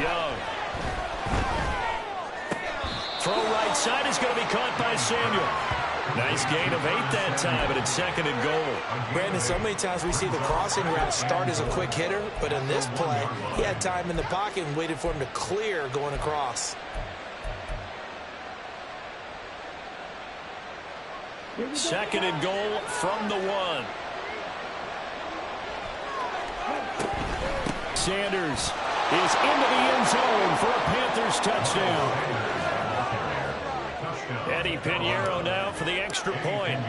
Young. Throw right side is going to be caught by Samuel. Nice gain of 8 that time, and it's 2nd and goal. Brandon, so many times we see the crossing route start as a quick hitter, but in this play, he had time in the pocket and waited for him to clear going across. 2nd and goal from the 1. Sanders is into the end zone for a Panthers touchdown. Eddie Pinheiro now for the extra point.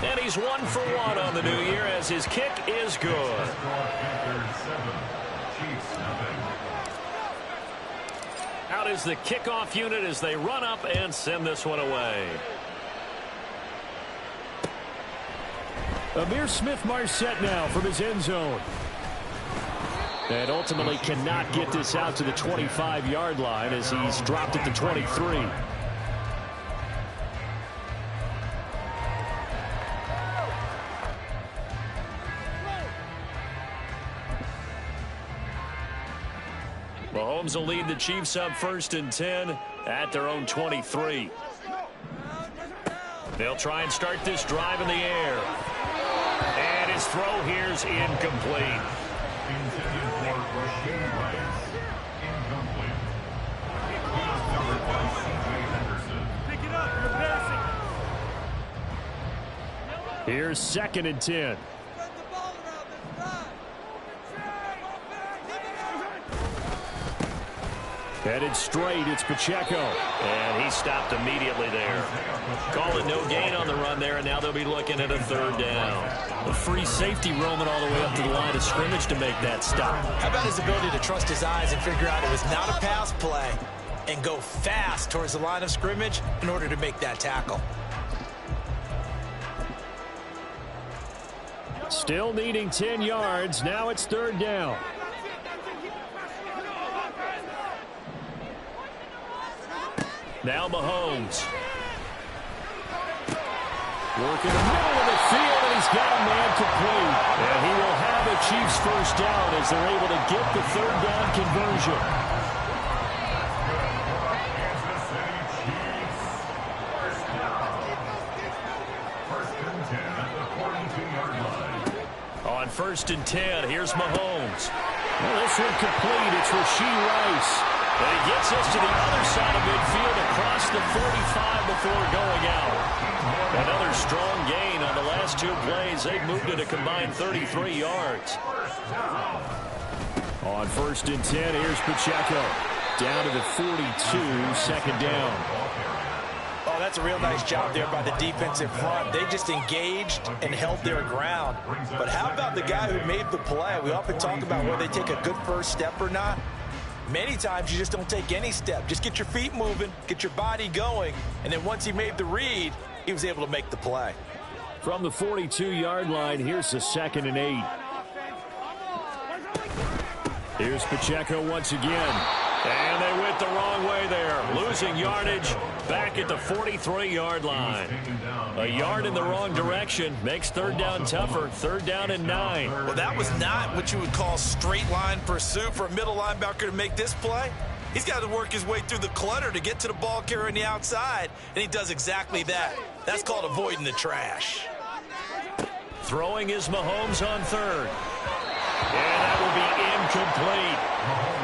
And he's 1 for 1 on the new year as his kick is good. Out is the kickoff unit as they run up and send this one away. Amir Smith-Marset now from his end zone. And ultimately cannot get this out to the 25-yard line as he's dropped at the 23. Mahomes will lead the Chiefs up 1st and 10 at their own 23. They'll try and start this drive in the air. And his throw here's incomplete. Here's 2nd and 10. Headed straight, it's Pacheco. And he stopped immediately there. Call it no gain on the run there, and now they'll be looking at a 3rd down. A free safety roaming all the way up to the line of scrimmage to make that stop. How about his ability to trust his eyes and figure out it was not a pass play and go fast towards the line of scrimmage in order to make that tackle? Still needing 10 yards. Now it's 3rd down. Now Mahomes. Working the middle of the field, and he's got a man complete. And he will have the Chiefs 1st down as they're able to get the 3rd down conversion. On 1st and 10, here's Mahomes. Well, this one complete. It's Rashee Rice. And he gets us to the other side of midfield across the 45 before going out. Another strong gain on the last 2 plays. They've moved it a combined 33 yards. On 1st and 10, here's Pacheco. Down to the 42, 2nd down. Oh, that's a real nice job there by the defensive front. They just engaged and held their ground. But how about the guy who made the play? We often talk about whether they take a good first step or not. Many times you just don't take any step. Just get your feet moving, get your body going, and then once he made the read, he was able to make the play. From the 42-yard line, here's the 2nd and 8. Here's Pacheco once again. And they went the wrong way there. Losing yardage back at the 43-yard line. A yard in the wrong direction makes 3rd down tougher. 3rd down and 9. Well, that was not what you would call straight line pursuit for a middle linebacker to make this play. He's got to work his way through the clutter to get to the ball carrier on the outside, and he does exactly that. That's called avoiding the trash. Throwing is Mahomes on 3rd. And that will be incomplete.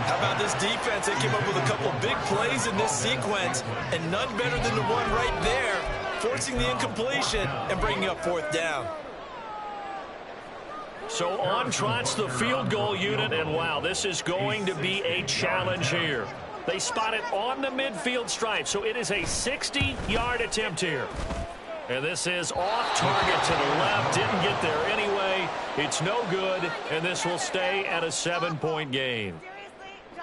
How about this defense? They came up with a couple of big plays in this sequence, and none better than the one right there, forcing the incompletion and bringing up 4th down. So on trots the field goal unit, and wow, this is going to be a challenge here. They spot it on the midfield stripe, so it is a 60-yard attempt here. And this is off target to the left. Didn't get there anyway. It's no good, and this will stay at a 7-point game.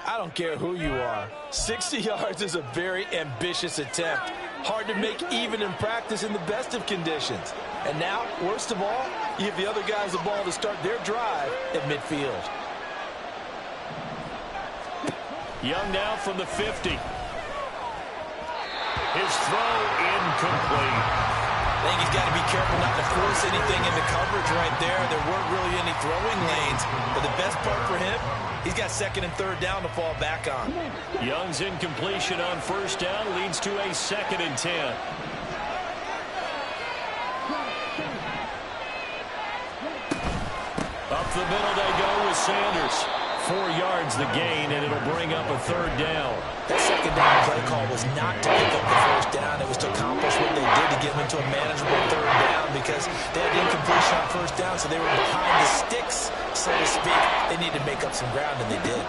I don't care who you are. 60 yards is a very ambitious attempt. Hard to make even in practice in the best of conditions. And now, worst of all, you give the other guys the ball to start their drive at midfield. Young now from the 50. His throw incomplete. I think he's got to be careful not to force anything into coverage right there. There weren't really many throwing lanes, but the best part for him, he's got second and third down to fall back on. Young's incompletion on first down leads to a 2nd and 10. Up the middle they go with Sanders. 4 yards the gain, and it'll bring up a 3rd down. That second down play call was not to pick up the first down. It was to accomplish what they did to get them into a manageable 3rd down because they had incompletion on first down, so they were behind the sticks, so to speak. They needed to make up some ground, and they did.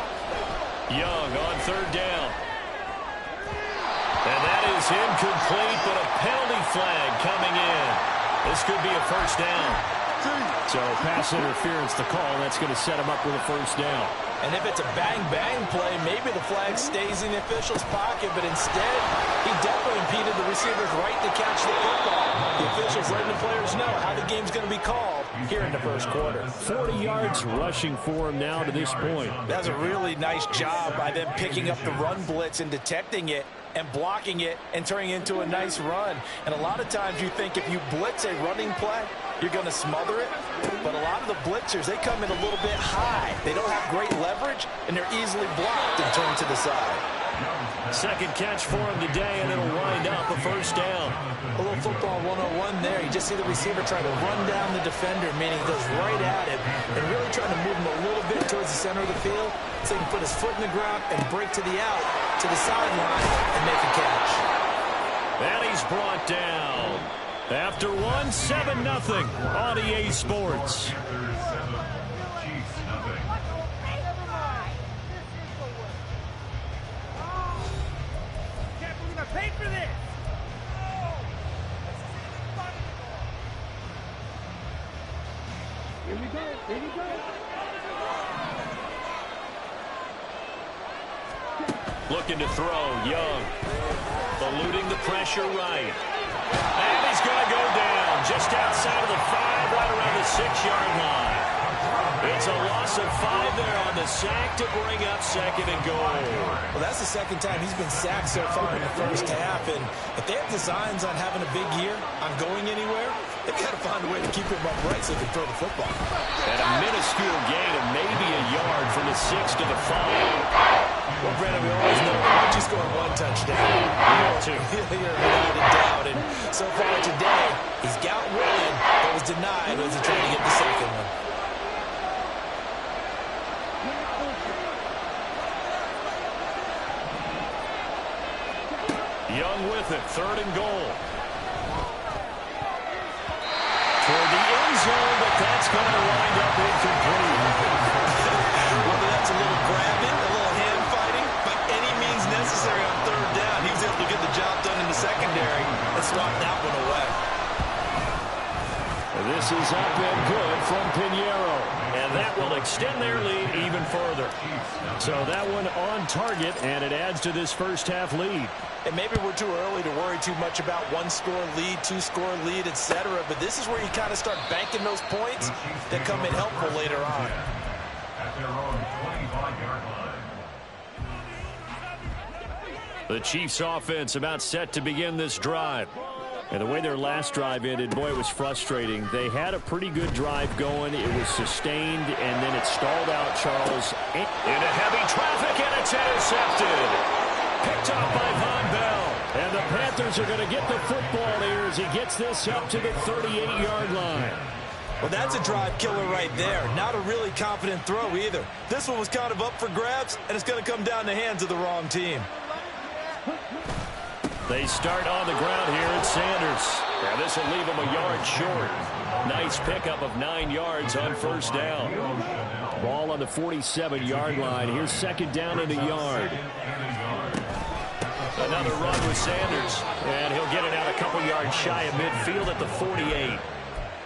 Young on 3rd down. And that is incomplete, but a penalty flag coming in. This could be a first down. So pass interference to call. That's going to set him up with a first down. And if it's a bang-bang play, maybe the flag stays in the official's pocket, but instead, he definitely impeded the receiver's right to catch the football. The officials letting the players know how the game's going to be called here in the first quarter. 40 yards rushing for him now to this point. That's a really nice job by them picking up the run blitz and detecting it and blocking it and turning it into a nice run. And a lot of times you think if you blitz a running play, you're going to smother it. But a lot of the blitzers, they come in a little bit high. They don't have great leverage, and they're easily blocked and turned to the side. Second catch for him today, and it'll wind up a first down. A little football 101 there. You just see the receiver try to run down the defender, meaning he goes right at him and really trying to move him a little bit towards the center of the field so he can put his foot in the ground and break to the out, to the sideline, and make a catch. And he's brought down. After 7-0 on EA Sports. Pay for this! Here we go, here we go! Looking to throw, Young. Eluding the pressure right. And he's going to go down just outside of the 5, right around the 6-yard line. It's a loss of 5 there on the sack to bring up 2nd and goal. Well, that's the second time he's been sacked so far in the first half. And if they have designs on having a big year, on going anywhere, they've got to find a way to keep him upright so they can throw the football. And a minuscule gain of maybe a yard from the 6 to the 5. Well, Brandon, we always know once you score 1 touchdown, you're without a doubt. And so far today, he's got one, but was denied as he tried to get the second one. Young with it, 3rd and goal. Toward the end zone, but that's going to wind up incomplete. Whether that's a little grabbing, a little hand fighting, by any means necessary on 3rd down, he was able to get the job done in the secondary and swat that one away. This is up and good from Pinheiro, and that will extend their lead even further. So that one on target, and it adds to this first half lead. And maybe we're too early to worry too much about 1-score lead, 2-score lead, etc. But this is where you kind of start banking those points that come in helpful later on. The Chiefs offense about set to begin this drive. And the way their last drive ended, boy, it was frustrating. They had a pretty good drive going. It was sustained, and then it stalled out, Charles. Into heavy traffic, and it's intercepted. Picked up by Von Bell. And the Panthers are going to get the football here as he gets this up to the 38-yard line. Well, that's a drive killer right there. Not a really confident throw either. This one was kind of up for grabs, and it's going to come down the hands of the wrong team. They start on the ground here at Sanders. Now this will leave him a yard short. Nice pickup of 9 yards on first down. Ball on the 47-yard line. Here's 2nd down and a yard. Another run with Sanders. And he'll get it out a couple yards shy of midfield at the 48.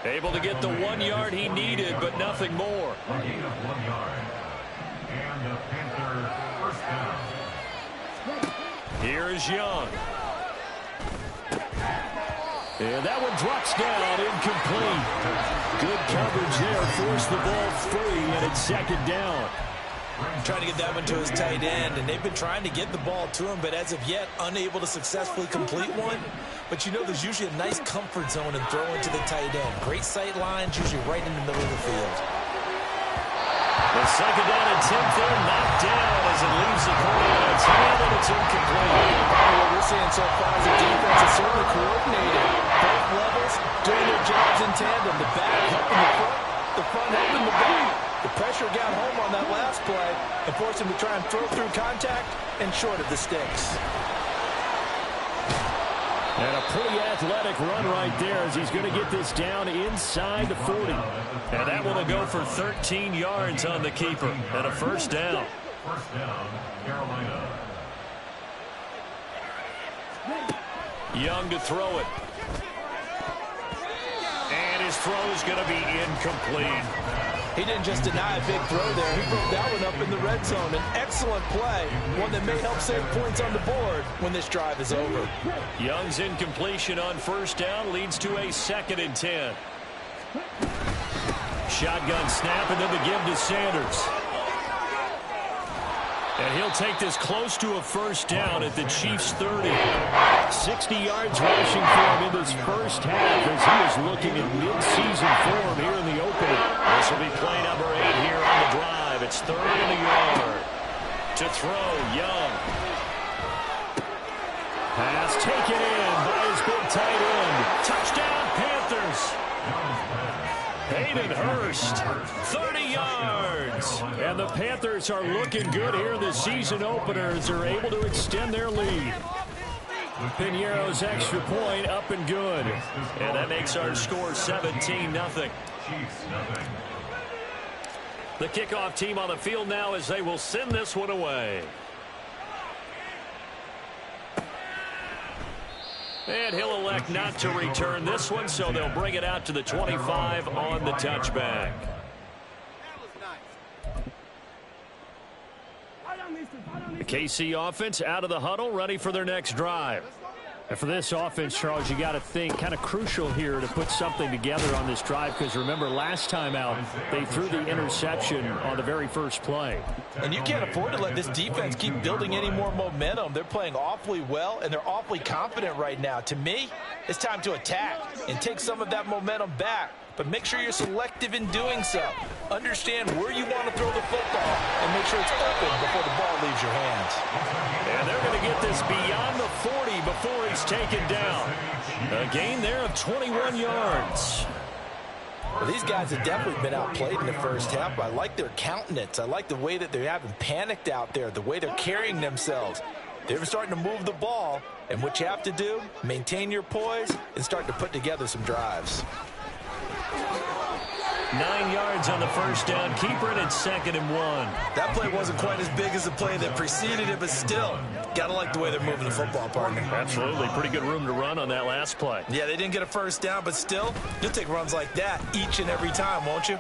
Able to get the 1 yard he needed, but nothing more. Here is Young. And that one drops down, incomplete. Good coverage there, forced the ball free, and it's 2nd down. Trying to get that one to his tight end, and they've been trying to get the ball to him, but as of yet, unable to successfully complete one. But you know there's usually a nice comfort zone in throwing to the tight end. Great sight lines, usually right in the middle of the field. second down and 10 there, knocked down as it leaves the quarterback's hand, and it's incomplete. What we're seeing so far is the defense is certainly coordinated. Both levels doing their jobs in tandem. The back helping the front helping the back. The pressure got home on that last play and forced him to try and throw through contact and short of the sticks. And a pretty athletic run right there as he's going to get this down inside the 40. And that one will go for 13 yards on the keeper and a first down. First down, Carolina. Young to throw it. And his throw is going to be incomplete. He didn't just deny a big throw there. He broke that one up in the red zone. An excellent play, one that may help save points on the board when this drive is over. Young's incompletion on first down leads to a 2nd and 10. Shotgun snap and then the give to Sanders. And he'll take this close to a first down at the Chiefs' 30. 60 yards rushing for him in this first half as he is looking at mid-season form here in the opener. This will be play number 8 here on the drive. It's 3rd and a yard. To throw, Young. Pass taken in by his big tight end. Touchdown, Panthers. Hayden Hurst, 30 yards. And the Panthers are looking good here in the season openers. They're able to extend their lead. Piñeiro's extra point up and good. And that makes our score 17-0. The kickoff team on the field now as they will send this one away. And he'll elect not to return this one, so they'll bring it out to the 25 on the touchback. The KC offense out of the huddle, ready for their next drive. And for this offense, Charles, you got to think kind of crucial here to put something together on this drive, because remember last time out they threw the interception on the very first play. And you can't afford to let this defense keep building any more momentum. They're playing awfully well and they're awfully confident right now. To me, it's time to attack and take some of that momentum back, but make sure you're selective in doing so. Understand where you want to throw the football and make sure it's open before the ball leaves your hands. And they're going to get this beyond the 40 before he's taken down. A gain there of 21 yards. Well, these guys have definitely been outplayed in the first half. I like their countenance. I like the way that they haven't panicked out there, the way they're carrying themselves. They're starting to move the ball, and what you have to do, maintain your poise and start to put together some drives. 9 yards on the first down. Keeper it at 2nd and 1. That play wasn't quite as big as the play that preceded it, but still, gotta like the way they're moving the football, partner. Absolutely. Pretty good room to run on that last play. Yeah, they didn't get a first down, but still, you'll take runs like that each and every time, won't you?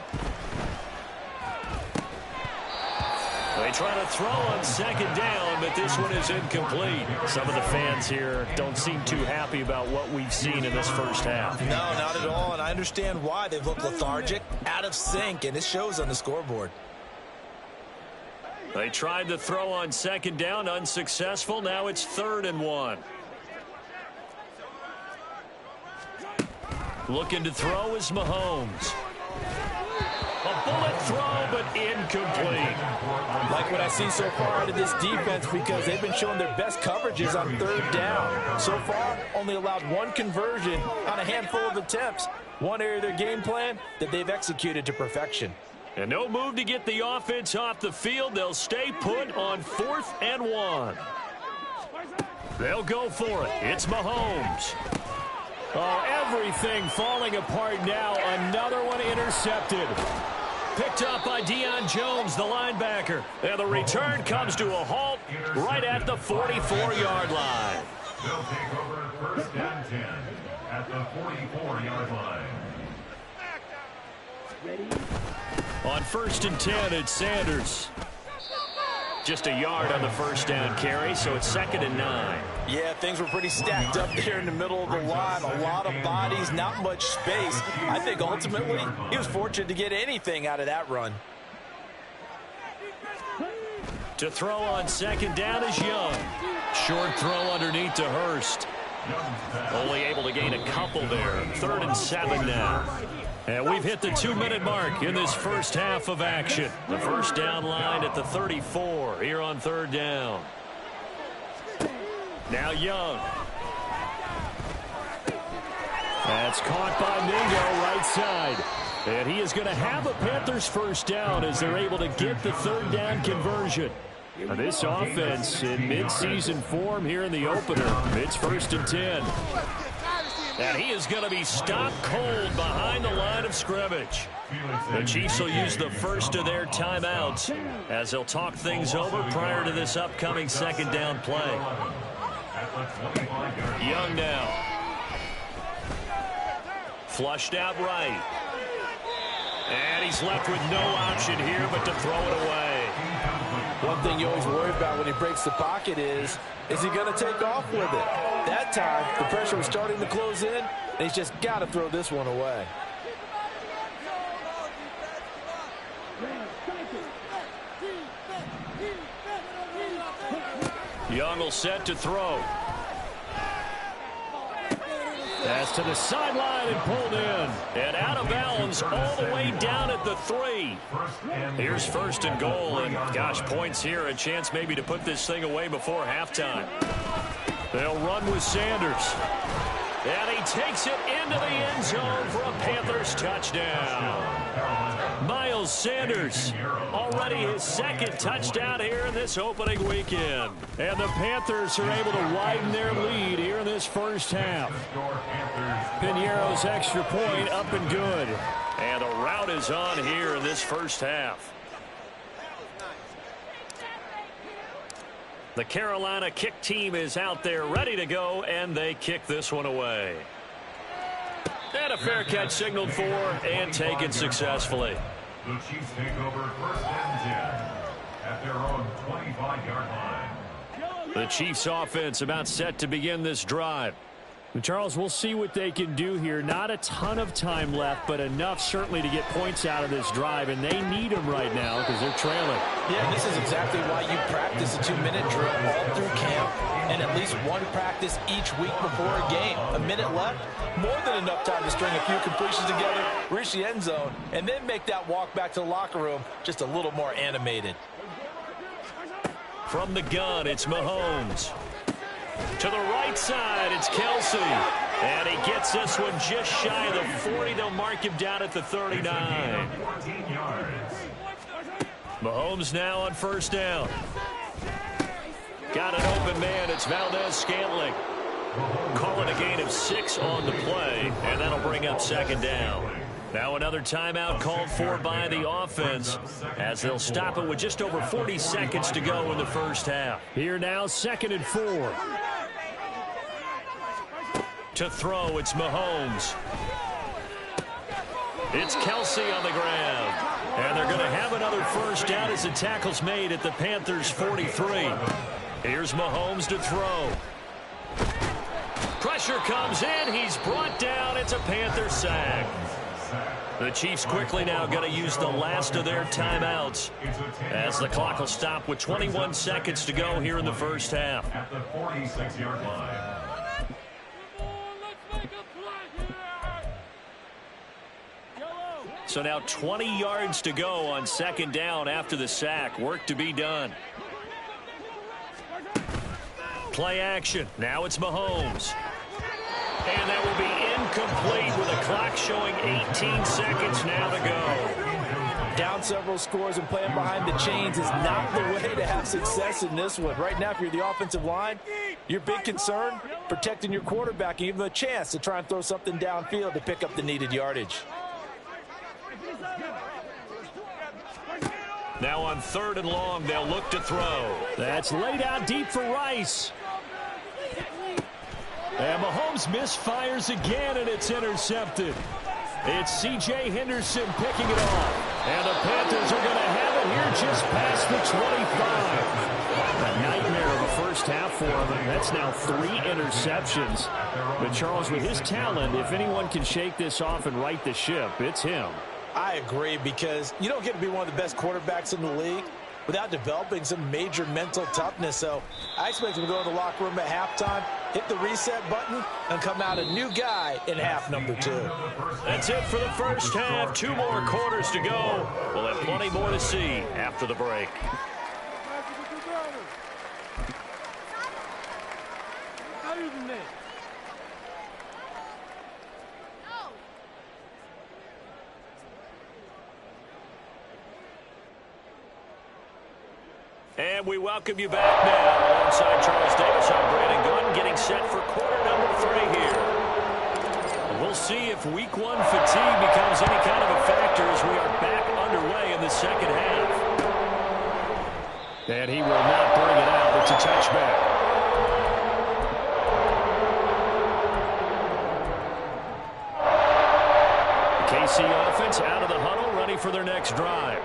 They try to throw on 2nd down, but this one is incomplete. Some of the fans here don't seem too happy about what we've seen in this first half. No, not at all, and I understand why. They've looked lethargic, out of sync, and it shows on the scoreboard. They tried to throw on 2nd down, unsuccessful. Now it's 3rd and 1. Looking to throw is Mahomes. A bullet throw, but incomplete. Like what I see so far out of this defense, because they've been showing their best coverages on 3rd down. So far, only allowed 1 conversion on a handful of attempts. One area of their game plan that they've executed to perfection. And no move to get the offense off the field. They'll stay put on 4th and 1. They'll go for it. It's Mahomes. Oh, everything falling apart now. Another one intercepted. Picked up by Deion Jones, the linebacker. And the return comes to a halt right at the 44-yard line. They'll take over 1st and 10 at the 44-yard line. On 1st and 10, it's Sanders. Just a yard on the first down carry, so it's 2nd and 9. Yeah, things were pretty stacked up there in the middle of the line. A lot of bodies, not much space. I think ultimately he was fortunate to get anything out of that run. To throw on 2nd down is Young. Short throw underneath to Hurst. Only able to gain a couple there. 3rd and 7 now. And we've hit the 2-minute mark in this first half of action. The first down line at the 34 here on 3rd down. Now Young. That's caught by Mingo right side. And he is going to have a Panthers first down as they're able to get the 3rd down conversion. Now this offense in mid-season form here in the opener. It's 1st and 10. And he is going to be stopped cold behind the line of scrimmage. The Chiefs will use the first of their timeouts as they'll talk things over prior to this upcoming 2nd down play. Young now. Flushed out right. And he's left with no option here but to throw it away. One thing you always worry about when he breaks the pocket is he going to take off with it? That time, the pressure was starting to close in, and he's just got to throw this one away. Young will set to throw. Pass to the sideline and pulled in. And out of bounds all the way down at the 3. Here's 1st and goal. And, gosh, points here. A chance maybe to put this thing away before halftime. They'll run with Sanders. And he takes it into the end zone for a Panthers touchdown. Miles Sanders, already his 2nd touchdown here in this opening weekend. And the Panthers are able to widen their lead here in this first half. Piñeiro's extra point up and good. And a rout is on here in this first half. The Carolina kick team is out there ready to go, and they kick this one away. And a fair catch signaled for and taken successfully. The Chiefs take over 1st and 10 at their own 25-yard line. The Chiefs offense about set to begin this drive. Charles, we'll see what they can do here. Not a ton of time left, but enough certainly to get points out of this drive, and they need them right now because they're trailing. Yeah, this is exactly why you practice a 2-minute drill all through camp and at least one practice each week before a game. A minute left, more than enough time to string a few completions together, reach the end zone, and then make that walk back to the locker room just a little more animated. From the gun, it's Mahomes. To the right side, it's Kelsey. And he gets this one just shy of the 40. They'll mark him down at the 39. Mahomes now on 1st down. Got an open man. It's Valdez-Scantling. Call it a gain of 6 on the play, and that'll bring up 2nd down. Now another timeout called for by the offense as they'll stop it with just over 40 seconds to go in the first half. Here now, 2nd and 4. To throw, it's Mahomes. It's Kelsey on the ground. And they're going to have another first down as the tackle's made at the Panthers' 43. Here's Mahomes to throw. Pressure comes in. He's brought down. It's a Panther sack. The Chiefs quickly now going to use the last of their timeouts as the clock will stop with 21 seconds to go here in the first half. At the 46-yard line. So now 20 yards to go on 2nd down after the sack. Work to be done. Play action. Now it's Mahomes. And that will be incomplete with a clock showing 18 seconds now to go. Down several scores and playing behind the chains is not the way to have success in this one. Right now, if you're the offensive line, your big concern, protecting your quarterback and give him a chance to try and throw something downfield to pick up the needed yardage. Now on 3rd and long, they'll look to throw. That's laid out deep for Rice. And Mahomes misfires again, and it's intercepted. It's C.J. Henderson picking it off. And the Panthers are going to have it here just past the 25. A nightmare of a first half for him, and that's now 3 interceptions. But Charles, with his talent, if anyone can shake this off and right the ship, it's him. I agree, because you don't get to be one of the best quarterbacks in the league without developing some major mental toughness. So I expect him to go to the locker room at halftime, hit the reset button, and come out a new guy in half number 2. That's it for the first half. 2 more quarters to go. We'll have plenty more to see after the break. And we welcome you back now. Alongside Charles Davis, I'm Brandon Gunn, getting set for quarter number 3 here. We'll see if week 1 fatigue becomes any kind of a factor as we are back underway in the second half. And he will not bring it out. It's a touchback. The KC offense out of the huddle, ready for their next drive.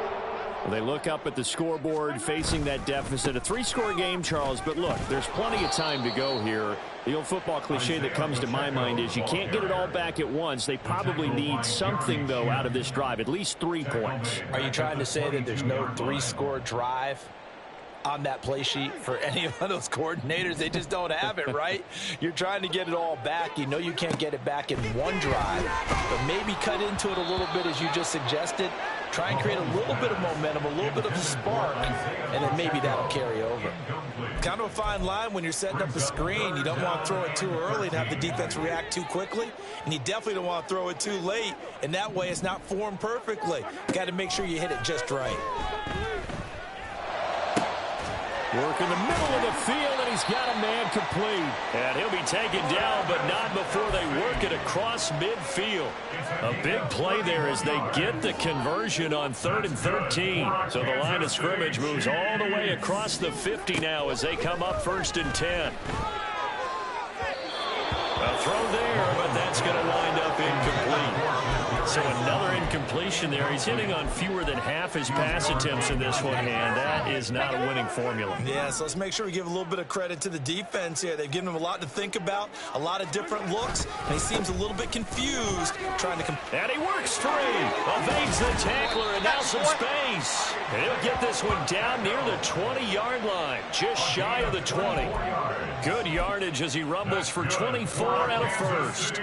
They look up at the scoreboard facing that deficit. A 3-score game, Charles, but look, there's plenty of time to go here. The old football cliche that comes to my mind is you can't get it all back at once. They probably need something, though, out of this drive, at least 3 points. Are you trying to say that there's no 3-score drive on that play sheet for any of those coordinators? They just don't have it, right? You're trying to get it all back. You know you can't get it back in one drive, but maybe cut into it a little bit as you just suggested. Try and create a little bit of momentum, a little bit of a spark, and then maybe that'll carry over. Kind of a fine line when you're setting up a screen. You don't want to throw it too early and have the defense react too quickly, and you definitely don't want to throw it too late, and that way it's not formed perfectly. Got to make sure you hit it just right. Work in the middle of the field, and he's got a man complete. And he'll be taken down, but not before they work it across midfield. A big play there as they get the conversion on 3rd and 13. So the line of scrimmage moves all the way across the 50 now as they come up 1st and 10. A throw there, but that's going to wind up incomplete. So another incompletion there. He's hitting on fewer than half his pass attempts in this one, and that is not a winning formula. Yeah, so let's make sure we give a little bit of credit to the defense here. They've given him a lot to think about, a lot of different looks, and he seems a little bit confused trying to... And he works free, evades the tackler, and now some space. And he'll get this one down near the 20-yard line, just shy of the 20. Good yardage as he rumbles for 24 out of first.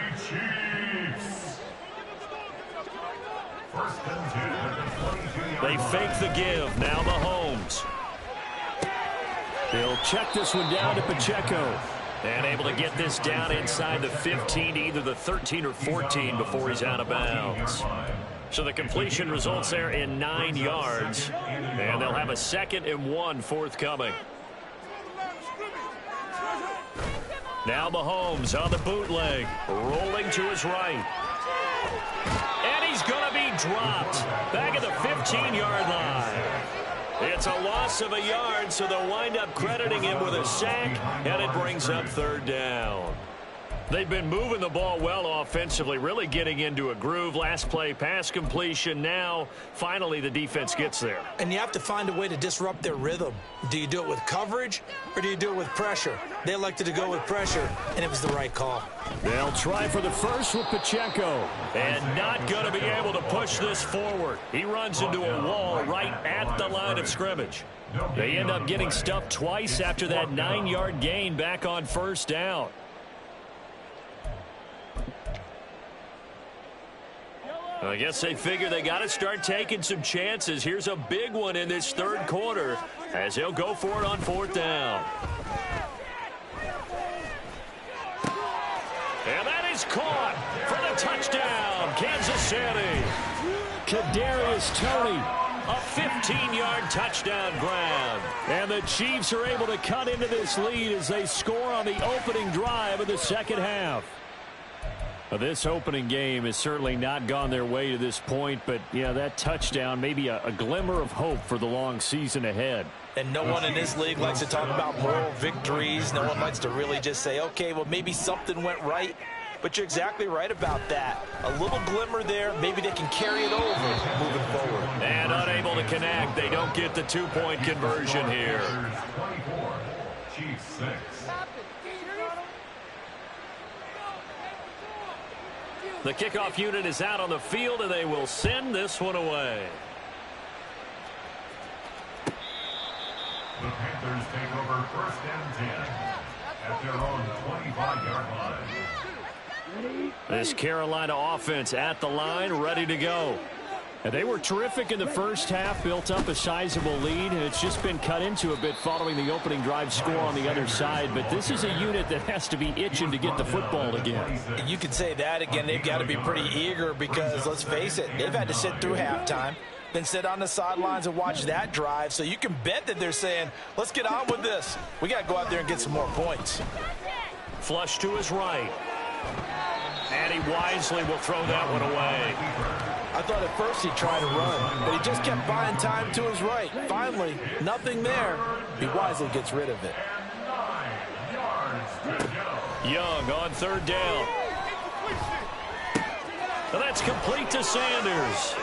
They fake the give. Now Mahomes. They'll check this one down to Pacheco. And able to get this down inside the 15 to either the 13 or 14 before he's out of bounds. So the completion results there in 9 yards. And they'll have a 2nd and 1 forthcoming. Now Mahomes on the bootleg. Rolling to his right. And he's going to be dropped back at the 15-yard line. It's a loss of a yard, so they'll wind up crediting him with a sack, and it brings up 3rd down. They've been moving the ball well offensively, really getting into a groove. Last play, pass completion. Now, finally, the defense gets there. And you have to find a way to disrupt their rhythm. Do you do it with coverage, or do you do it with pressure? They elected to go with pressure, and it was the right call. They'll try for the first with Pacheco. And not going to be able to push this forward. He runs into a wall right at the line of scrimmage. They end up getting stuffed twice after that 9-yard gain back on 1st down. I guess they figure they got to start taking some chances. Here's a big one in this 3rd quarter as he'll go for it on 4th down. And that is caught for the touchdown, Kansas City. Kadarius Toney, a 15-yard touchdown grab. And the Chiefs are able to cut into this lead as they score on the opening drive of the second half. This opening game has certainly not gone their way to this point, but, yeah, that touchdown, maybe a glimmer of hope for the long season ahead. And no one in this league likes to talk about moral victories. No one likes to really just say, okay, well, maybe something went right. But you're exactly right about that. A little glimmer there. Maybe they can carry it over moving forward. And unable to connect. They don't get the 2-point conversion here. 24, Chiefs 6. The kickoff unit is out on the field, and they will send this one away. The Panthers take over first and 10 at their own 25-yard line. This Carolina offense at the line, ready to go. And they were terrific in the first half, built up a sizable lead, and it's just been cut into a bit following the opening drive score on the other side. But this is a unit that has to be itching to get the football again. And you could say that again. They've got to be pretty eager because, let's face it, they've had to sit through halftime, then sit on the sidelines and watch that drive. So you can bet that they're saying, let's get on with this. We got to go out there and get some more points. Flush to his right. And he wisely will throw that one away. I thought at first he tried to run, but he just kept buying time to his right. Finally, nothing there. He wisely gets rid of it. Young on third down. And that's complete to Sanders.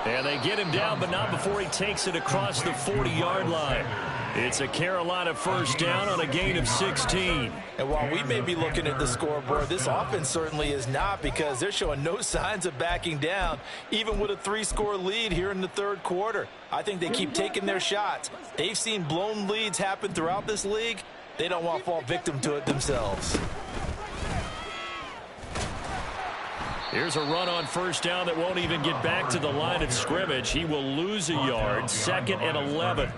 And they get him down, but not before he takes it across the 40-yard line. It's a Carolina first down on a gain of 16. And while we may be looking at the scoreboard, this offense certainly is not, because they're showing no signs of backing down, even with a 3-score lead here in the third quarter. I think they keep taking their shots. They've seen blown leads happen throughout this league. They don't want to fall victim to it themselves. Here's a run on first down that won't even get back to the line of scrimmage. He will lose a yard, 2nd and 11.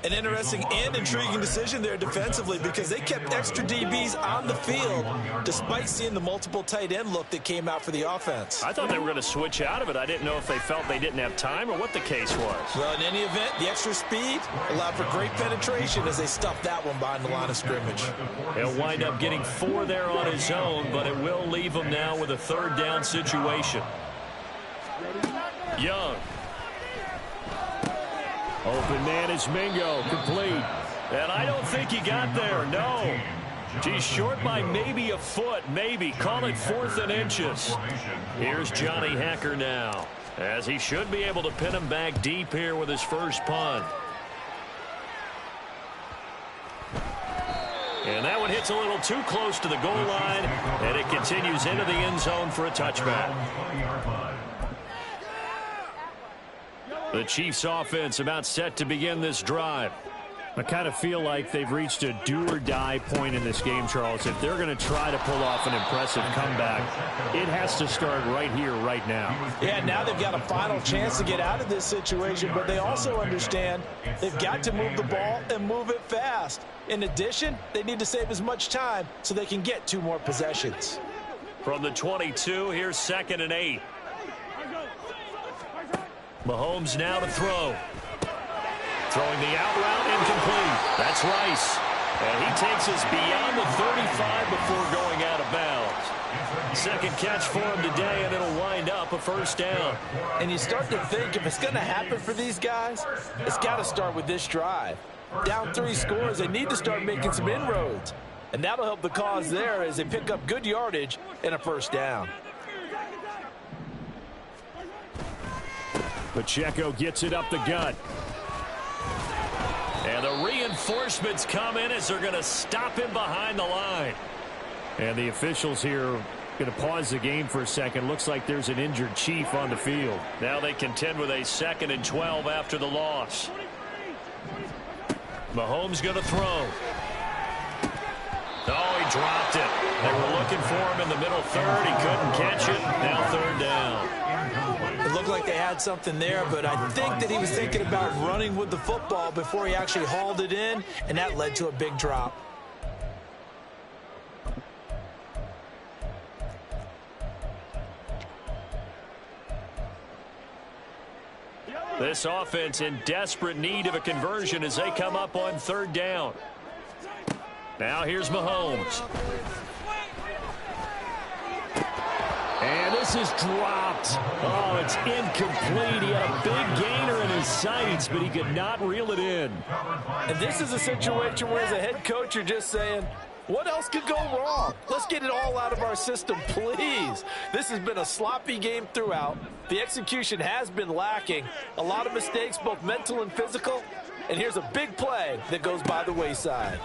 An interesting and intriguing decision there defensively, because they kept extra DBs on the field despite seeing the multiple tight end look that came out for the offense. I thought they were going to switch out of it. I didn't know if they felt they didn't have time or what the case was. Well, in any event, the extra speed allowed for great penetration as they stuffed that one behind the line of scrimmage. He'll wind up getting 4 there on his own, but it will leave him now with a third down situation. Young. Open man is Mingo, complete. And I don't think he got there, no. He's short by maybe a foot, maybe. Call it 4th and inches. Here's Johnny Hacker now, as he should be able to pin him back deep here with his first punt. And that one hits a little too close to the goal line, and it continues into the end zone for a touchback. The Chiefs offense about set to begin this drive. I kind of feel like they've reached a do-or-die point in this game, Charles. If they're going to try to pull off an impressive comeback, it has to start right here, right now. Yeah, now they've got a final chance to get out of this situation, but they also understand they've got to move the ball and move it fast. In addition, they need to save as much time so they can get 2 more possessions. From the 22, here's 2nd and 8. Mahomes now to throw. Throwing the out route, incomplete. That's Rice. And he takes us beyond the 35 before going out of bounds. Second catch for him today, and it'll wind up a first down. And you start to think, if it's going to happen for these guys, it's got to start with this drive. Down 3 scores, they need to start making some inroads. And that'll help the cause there as they pick up good yardage and a first down. Pacheco gets it up the gut. And the reinforcements come in as they're going to stop him behind the line. And the officials here are going to pause the game for a second. Looks like there's an injured Chief on the field. Now they contend with a 2nd and 12 after the loss. Mahomes going to throw. Oh, he dropped it. They were looking for him in the middle third. He couldn't catch it. Now 3rd down. It looked like they had something there, but I think that he was thinking about running with the football before he actually hauled it in, and that led to a big drop. This offense in desperate need of a conversion as they come up on 3rd down. Now here's Mahomes. And this is dropped. Oh, it's incomplete. He had a big gainer in his sights, but he could not reel it in. And this is a situation where, as a head coach, you're just saying, what else could go wrong? Let's get it all out of our system, please. This has been a sloppy game throughout. The execution has been lacking. A lot of mistakes, both mental and physical. And here's a big play that goes by the wayside.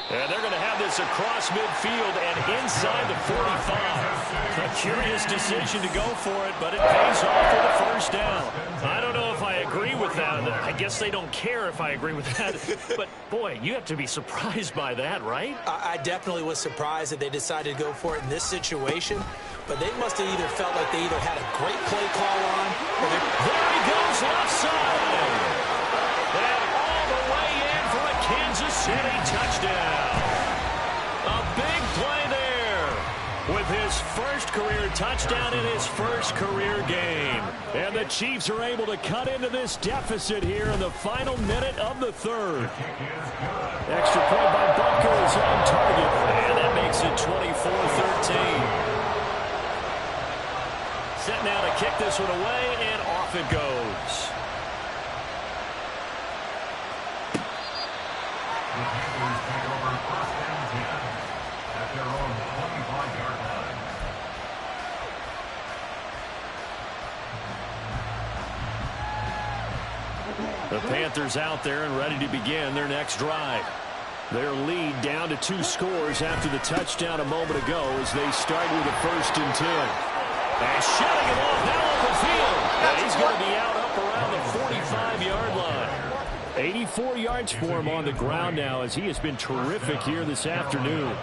And they're going to have this across midfield and inside the 45. A curious decision to go for it, but it pays off for the first down. I don't know if I I guess they don't care if I agree with that. But, boy, you have to be surprised by that, right? I definitely was surprised that they decided to go for it in this situation. But they must have either felt like they either had a great play call on or they... There he goes, left side. And all the way in for a Kansas City touchdown. A big play there with his first career touchdown in his first career game. And the Chiefs are able to cut into this deficit here in the final minute of the third. Extra point by Bunker is on target. And that makes it 24-13. Set now to kick this one away, and off it goes. The Panthers take over first and 10 at their own 25-yard line. The Panthers out there and ready to begin their next drive. Their lead down to 2 scores after the touchdown a moment ago as they start with a 1st and 10. And shutting him off now on the field. And he's going to be out up around the 45-yard line. 84 yards for him on the ground now as he has been terrific here this afternoon.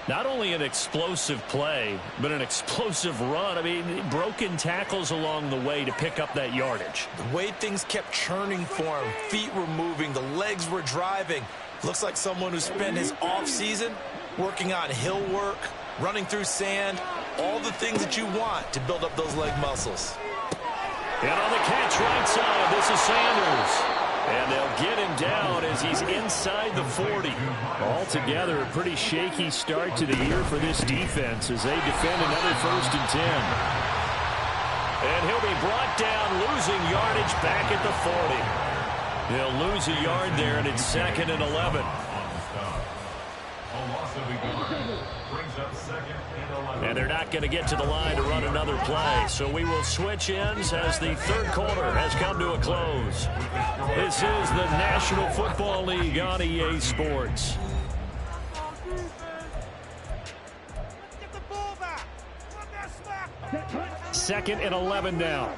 Not only an explosive play, but an explosive run. I mean, broken tackles along the way to pick up that yardage. The way things kept churning for him, feet were moving, the legs were driving. Looks like someone who spent his offseason working on hill work, running through sand, all the things that you want to build up those leg muscles. And on the catch right side, this is Sanders. And they'll get him down as he's inside the 40. Altogether, a pretty shaky start to the year for this defense as they defend another 1st and 10. And he'll be brought down, losing yardage back at the 40. He'll lose a yard there, and it's 2nd and 11. And they're not going to get to the line to run another play. So we will switch ends as the third quarter has come to a close. This is the National Football League on EA Sports. Get the ball back. Run that smack. 2nd and 11 now.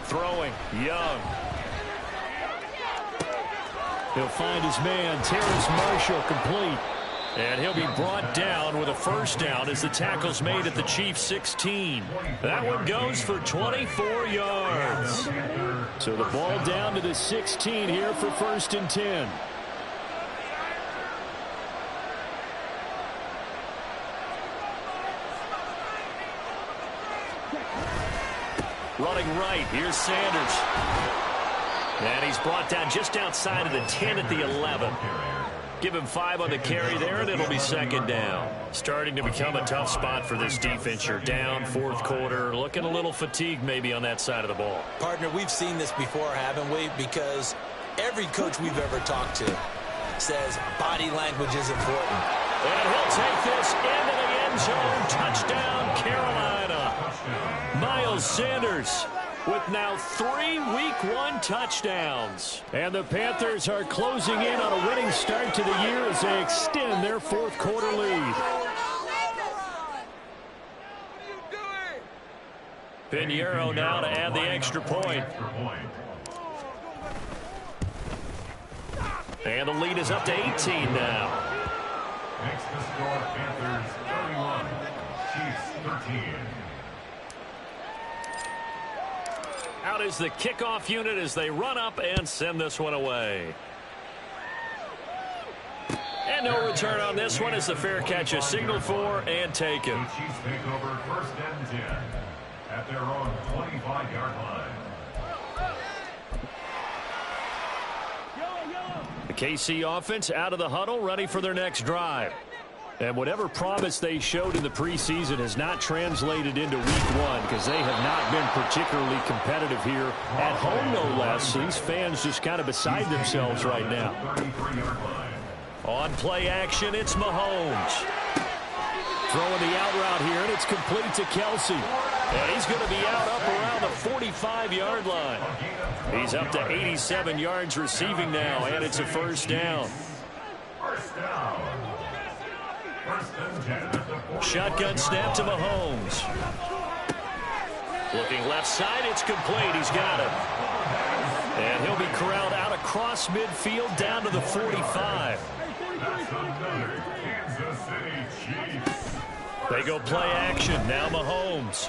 Throwing, Young. He'll find his man, Terrace Marshall, complete. And he'll be brought down with a 1st down as the tackle's made at the Chiefs' 16. That one goes for 24 yards. So the ball down to the 16 here for 1st and 10. Running right, here's Sanders. And he's brought down just outside of the 10 at the 11. Give him 5 on the carry there, and it'll be 2nd down. Starting to become a tough spot for this defense. You're down 4th quarter, looking a little fatigued maybe on that side of the ball. Partner, we've seen this before, haven't we? Because every coach we've ever talked to says body language is important. And he'll take this into the end zone. Touchdown, Carolina. Miles Sanders with now 3 Week 1 touchdowns. And the Panthers are closing in on a winning start to the year as they extend their 4th quarter lead. Pinheiro now to add the extra point. And the lead is up to 18 now. Makes the score Panthers 31, Chiefs 13. Out is the kickoff unit as they run up and send this one away. And no return on this one as the fair catch is signaled for and taken. The Chiefs take over 1st and 10 at their own 25-yard line. The KC offense out of the huddle, ready for their next drive. And whatever promise they showed in the preseason has not translated into Week 1 because they have not been particularly competitive here at home, no less. These fans just kind of beside themselves right now. On play action, it's Mahomes. Throwing the out route here, and it's complete to Kelsey. And he's going to be out up around the 45-yard line. He's up to 87 yards receiving now, and it's a 1st down. First down. First and 10 at the 40. Shotgun snap to Mahomes. Looking left side, it's complete. He's got it. And he'll be corralled out across midfield down to the 45. That's another Kansas City Chiefs. They go play action. Now Mahomes.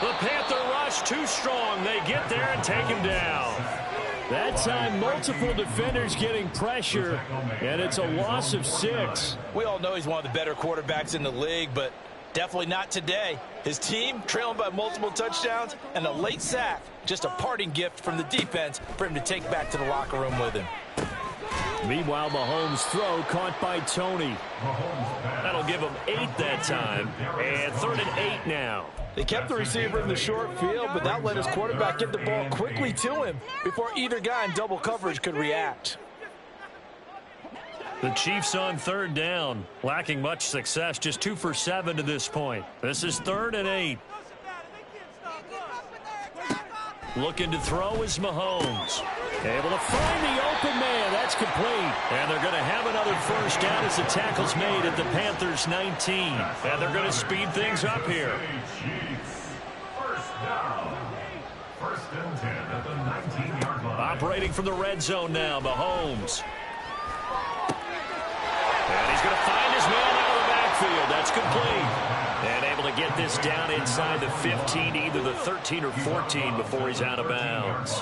The Panther rush too strong. They get there and take him down. That time, multiple defenders getting pressure, and it's a loss of 6. We all know he's one of the better quarterbacks in the league, but definitely not today. His team trailing by multiple touchdowns and a late sack. Just a parting gift from the defense for him to take back to the locker room with him. Meanwhile, Mahomes' throw caught by Tony. That'll give him 8 that time, and 3rd and 8 now. They kept the receiver in the short field, but that let his quarterback get the ball quickly to him before either guy in double coverage could react. The Chiefs on 3rd down, lacking much success, just 2 for 7 to this point. This is 3rd and 8. Looking to throw is Mahomes. Able to find the open man. That's complete. And they're going to have another first down as the tackle's made at the Panthers' 19. And they're going to speed things up here. First down. First and 10 at the 19-yard line. Operating from the red zone now, Mahomes. And he's going to find his man out of the backfield. That's complete. And able to get this down inside the 15, either the 13 or 14 before he's out of bounds.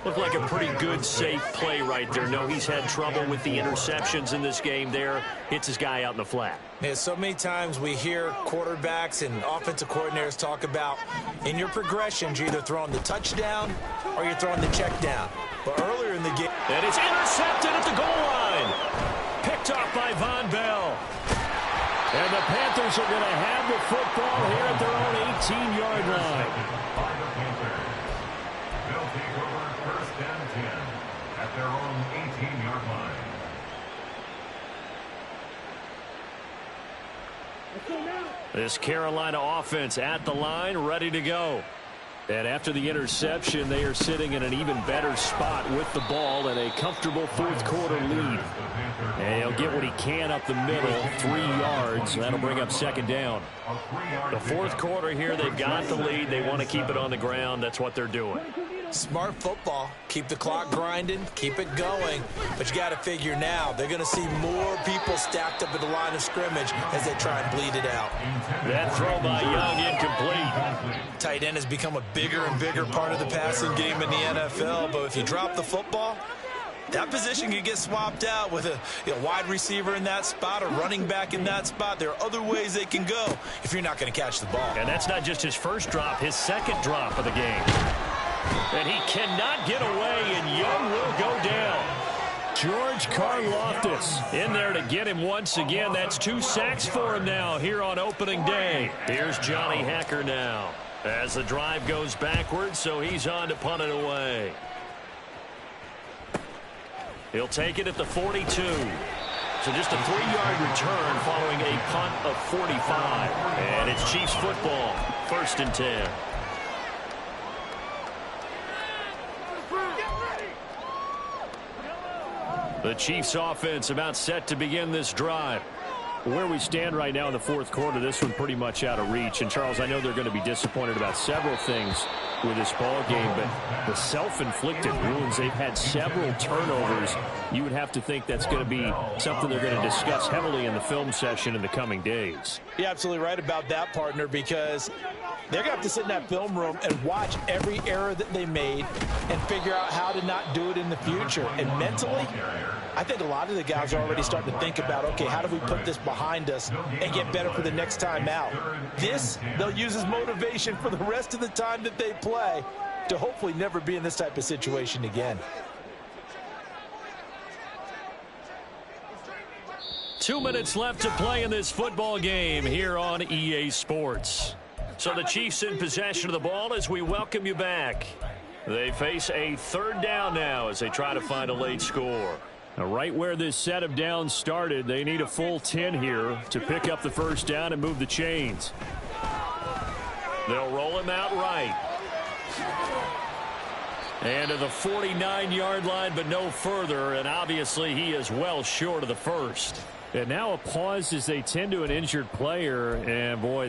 Looked like a pretty good, safe play right there. No, he's had trouble with the interceptions in this game there. Hits his guy out in the flat. Yeah, so many times we hear quarterbacks and offensive coordinators talk about in your progressions, you're either throwing the touchdown or you're throwing the check down. But earlier in the game... And it's intercepted at the goal line. Picked off by Von Bell. And the Panthers are going to have the football here at their own 18-yard line. They'll take over first and 10 at their own 18-yard line. This Carolina offense at the line, ready to go. And after the interception, they are sitting in an even better spot with the ball and a comfortable fourth-quarter lead. And he'll get what he can up the middle, 3 yards. That'll bring up 2nd down. The fourth quarter here, they've got the lead. They want to keep it on the ground. That's what they're doing. Smart football. Keep the clock grinding. Keep it going. But you got to figure now, they're going to see more people stacked up at the line of scrimmage as they try and bleed it out. That throw by Young incomplete. Tight end has become a bigger and bigger part of the passing game in the NFL. But if you drop the football, that position can get swapped out with a wide receiver in that spot, a running back in that spot. There are other ways they can go if you're not going to catch the ball. And that's not just his first drop, his second drop of the game. And he cannot get away, and Young will go down. George Karlaftis in there to get him once again. That's 2 sacks for him now here on opening day. Here's Johnny Hekker now as the drive goes backwards, so he's on to punt it away. He'll take it at the 42. So just a 3-yard return following a punt of 45. And it's Chiefs football, 1st and 10. The Chiefs offense about set to begin this drive. Where we stand right now in the fourth quarter, this one pretty much out of reach. And, Charles, I know they're going to be disappointed about several things with this ball game, but the self-inflicted wounds, they've had several turnovers. You would have to think that's going to be something they're going to discuss heavily in the film session in the coming days. You're absolutely right about that, partner, because they're going to have to sit in that film room and watch every error that they made and figure out how to not do it in the future. And mentally, I think a lot of the guys are already starting to think about, okay, how do we put this behind us and get better for the next time out? This, they'll use as motivation for the rest of the time that they play to hopefully never be in this type of situation again. 2 minutes left to play in this football game here on EA Sports. So the Chiefs in possession of the ball as we welcome you back. They face a 3rd down now as they try to find a late score. Now, right where this set of downs started, they need a full 10 here to pick up the first down and move the chains. They'll roll him out right. And to the 49-yard line, but no further, and obviously he is well short of the first. And now a pause as they tend to an injured player. And, boy,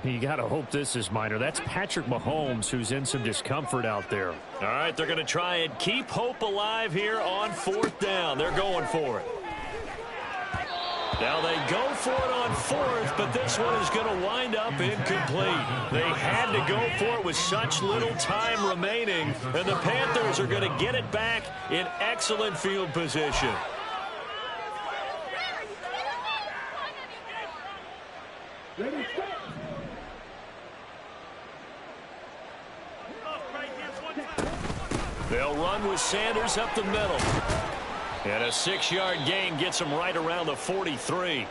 you got to hope this is minor. That's Patrick Mahomes, who's in some discomfort out there. All right, they're going to try and keep hope alive here on 4th down. They're going for it. Now they go for it on 4th, but this one is going to wind up incomplete. They had to go for it with such little time remaining, and the Panthers are going to get it back in excellent field position. They'll run with Sanders up the middle. And a 6-yard gain gets him right around the 43.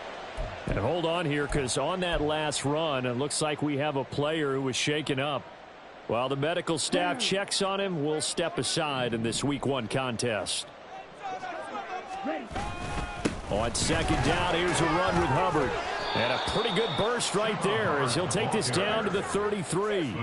And hold on here, because on that last run, it looks like we have a player who was shaken up. While the medical staff checks on him, we'll step aside in this Week 1 contest. On 2nd down, here's a run with Hubbard. And a pretty good burst right there as he'll take this down to the 33.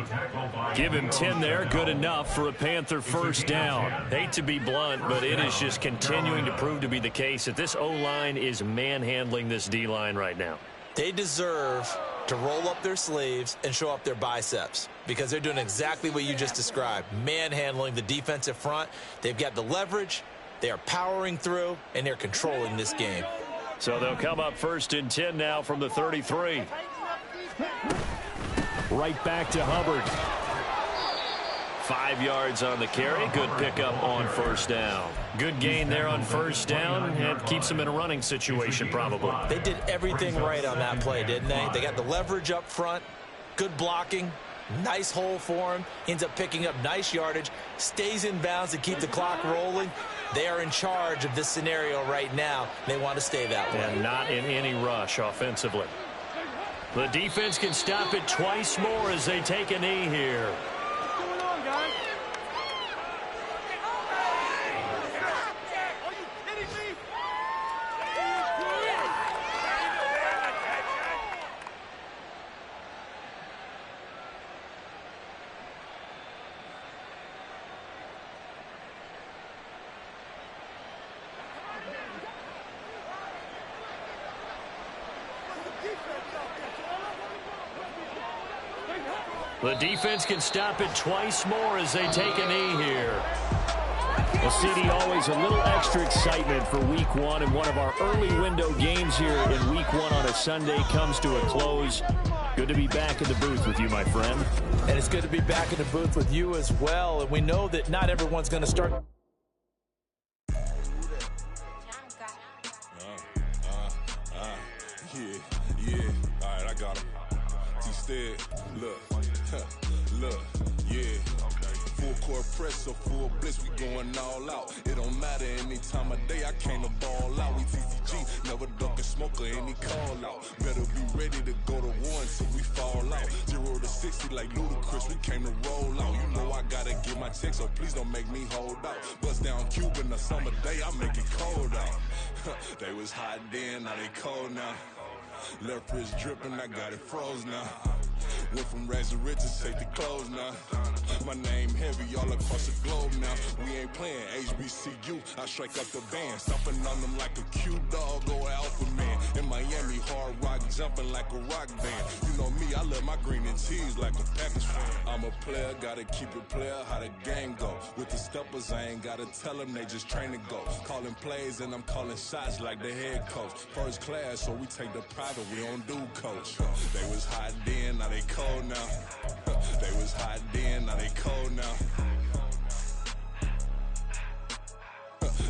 Give him 10 there, good enough for a Panther 1st down. Hate to be blunt, but it is just continuing to prove to be the case that this O-line is manhandling this D-line right now. They deserve to roll up their sleeves and show up their biceps because they're doing exactly what you just described, manhandling the defensive front. They've got the leverage, they are powering through, and they're controlling this game. So they'll come up 1st and 10 now from the 33. Right back to Hubbard. 5 yards on the carry. Good pickup on 1st down. Good gain there on 1st down. And keeps them in a running situation probably. They did everything right on that play, didn't they? They got the leverage up front. Good blocking. Nice hole for him. Ends up picking up nice yardage. Stays in bounds to keep the clock rolling. They are in charge of this scenario right now. They want to stay that way. And not in any rush offensively. The defense can stop it twice more as they take a knee here. What's going on, guys? Are you kidding me? The defense can stop it twice more as they take a knee here. Well, CD, always a little extra excitement for Week 1, and one of our early window games here in Week 1 on a Sunday comes to a close. Good to be back in the booth with you, my friend. And it's good to be back in the booth with you as well. And we know that not everyone's going to start. Yeah. All right, I got him. Instead, look, yeah. Full court press or full blitz, we going all out. It don't matter any time of day, I came to ball out. We TCG, never duck a smoker, any call out. Better be ready to go to war until we fall out. 0 to 60 like Ludacris, we came to roll out. You know I gotta get my check, so please don't make me hold out. Bust down Cuban a summer day, I make it cold out. They was hot then, now they cold now. Left wrist dripping, I got it froze now. Went from rags to riches, take the clothes now. My name heavy all across the globe now. We ain't playing HBCU, I strike up the band. Stomping on them like a cute dog or alpha man. In Miami, hard rock jumping like a rock band. You know me, I love my green and cheese like a Packers fan. I'm a player, gotta keep it player, how the game go. With the steppers, I ain't gotta tell them, they just train to go. Calling plays and I'm calling shots like the head coach. First class, so we take the private, we don't do coach. They was hot then, now they cold now. They was hot then, now they cold now.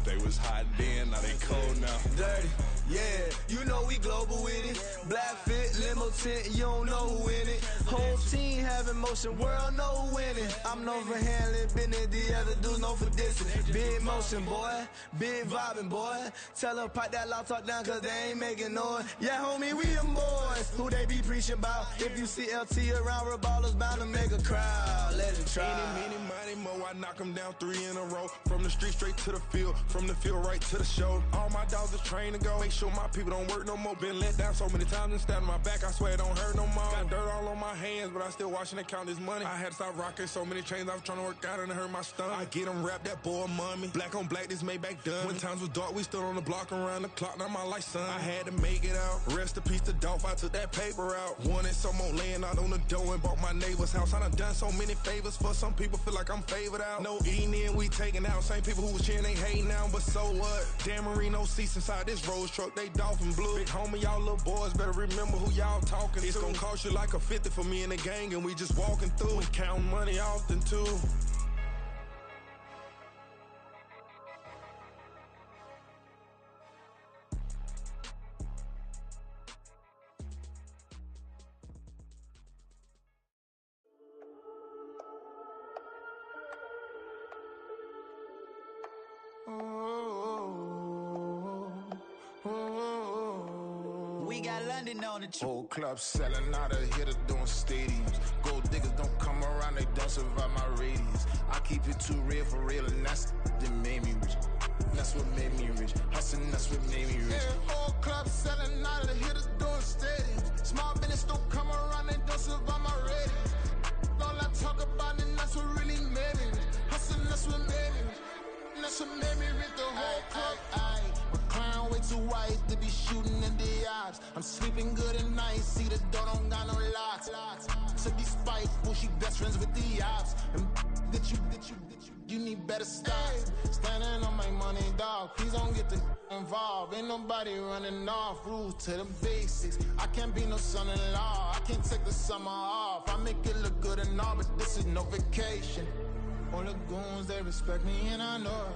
They was hot then, now they cold now. Dirty, yeah, you know we global with it. Black fit, limo tint, you don't know who in it. Whole team having motion, world know who winning. I'm known for handling business, the other dudes known for dissing. Big motion, boy, big vibing, boy. Tell them pipe that loud talk down, cause they ain't making noise. Yeah, homie, we them boys, who they be preaching about. If you see LT around, Reballers bound to make a crowd. Let it try. Many, money, mo, I knock them down 3 in a row. From the street straight to the field, from the the field right to the show. All my dogs are trained to go. Make sure my people don't work no more. Been let down so many times and stabbed my back. I swear it don't hurt no more. Got dirt all on my hands, but I still watching and count this money. I had to stop rocking so many chains. I was trying to work out and it hurt my stomach. I get them wrapped, that boy mummy. Black on black, this Maybach done. When times was dark, we stood on the block around the clock. Now my life, son. I had to make it out. Rest in peace to Dolph. I took that paper out. Wanted some more laying out on the dough and bought my neighbor's house. I done so many favors for some people. Feel like I'm favored out. No eating in, we taking out. Same people who was cheering, they hating now. But so what? Dan Marino seats inside this Rolls truck. They Dolphin blue. Big homie, y'all little boys better remember who y'all talking to. It's gonna cost you like a 50 for me and the gang, and we just walking through. We counting money often too. We got London on the trip. Whole club selling out of here to doing stadiums. Gold diggers don't come around, they don't survive my radius. I keep it too real for real, and that's that made me rich. That's what made me rich. Hustling, that's what made me rich. Yeah, whole club selling out of here to doing stadiums. Small business don't come around, they don't survive my radius. All I talk about, and that's what really made me rich. Hustling, that's what made me rich. That's what made me rich. The whole club. My crown way too white to be shooting in the eyes. I'm sleeping good at night, see the door don't got no locks. To be spiteful, she best friends with the ops. And you need better stop. Standing on my money, dog. Please don't get involved. Ain't nobody running off. Rules to the basics. I can't be no son-in-law. I can't take the summer off. I make it look good and all, but this is no vacation. All the goons, they respect me and I know it.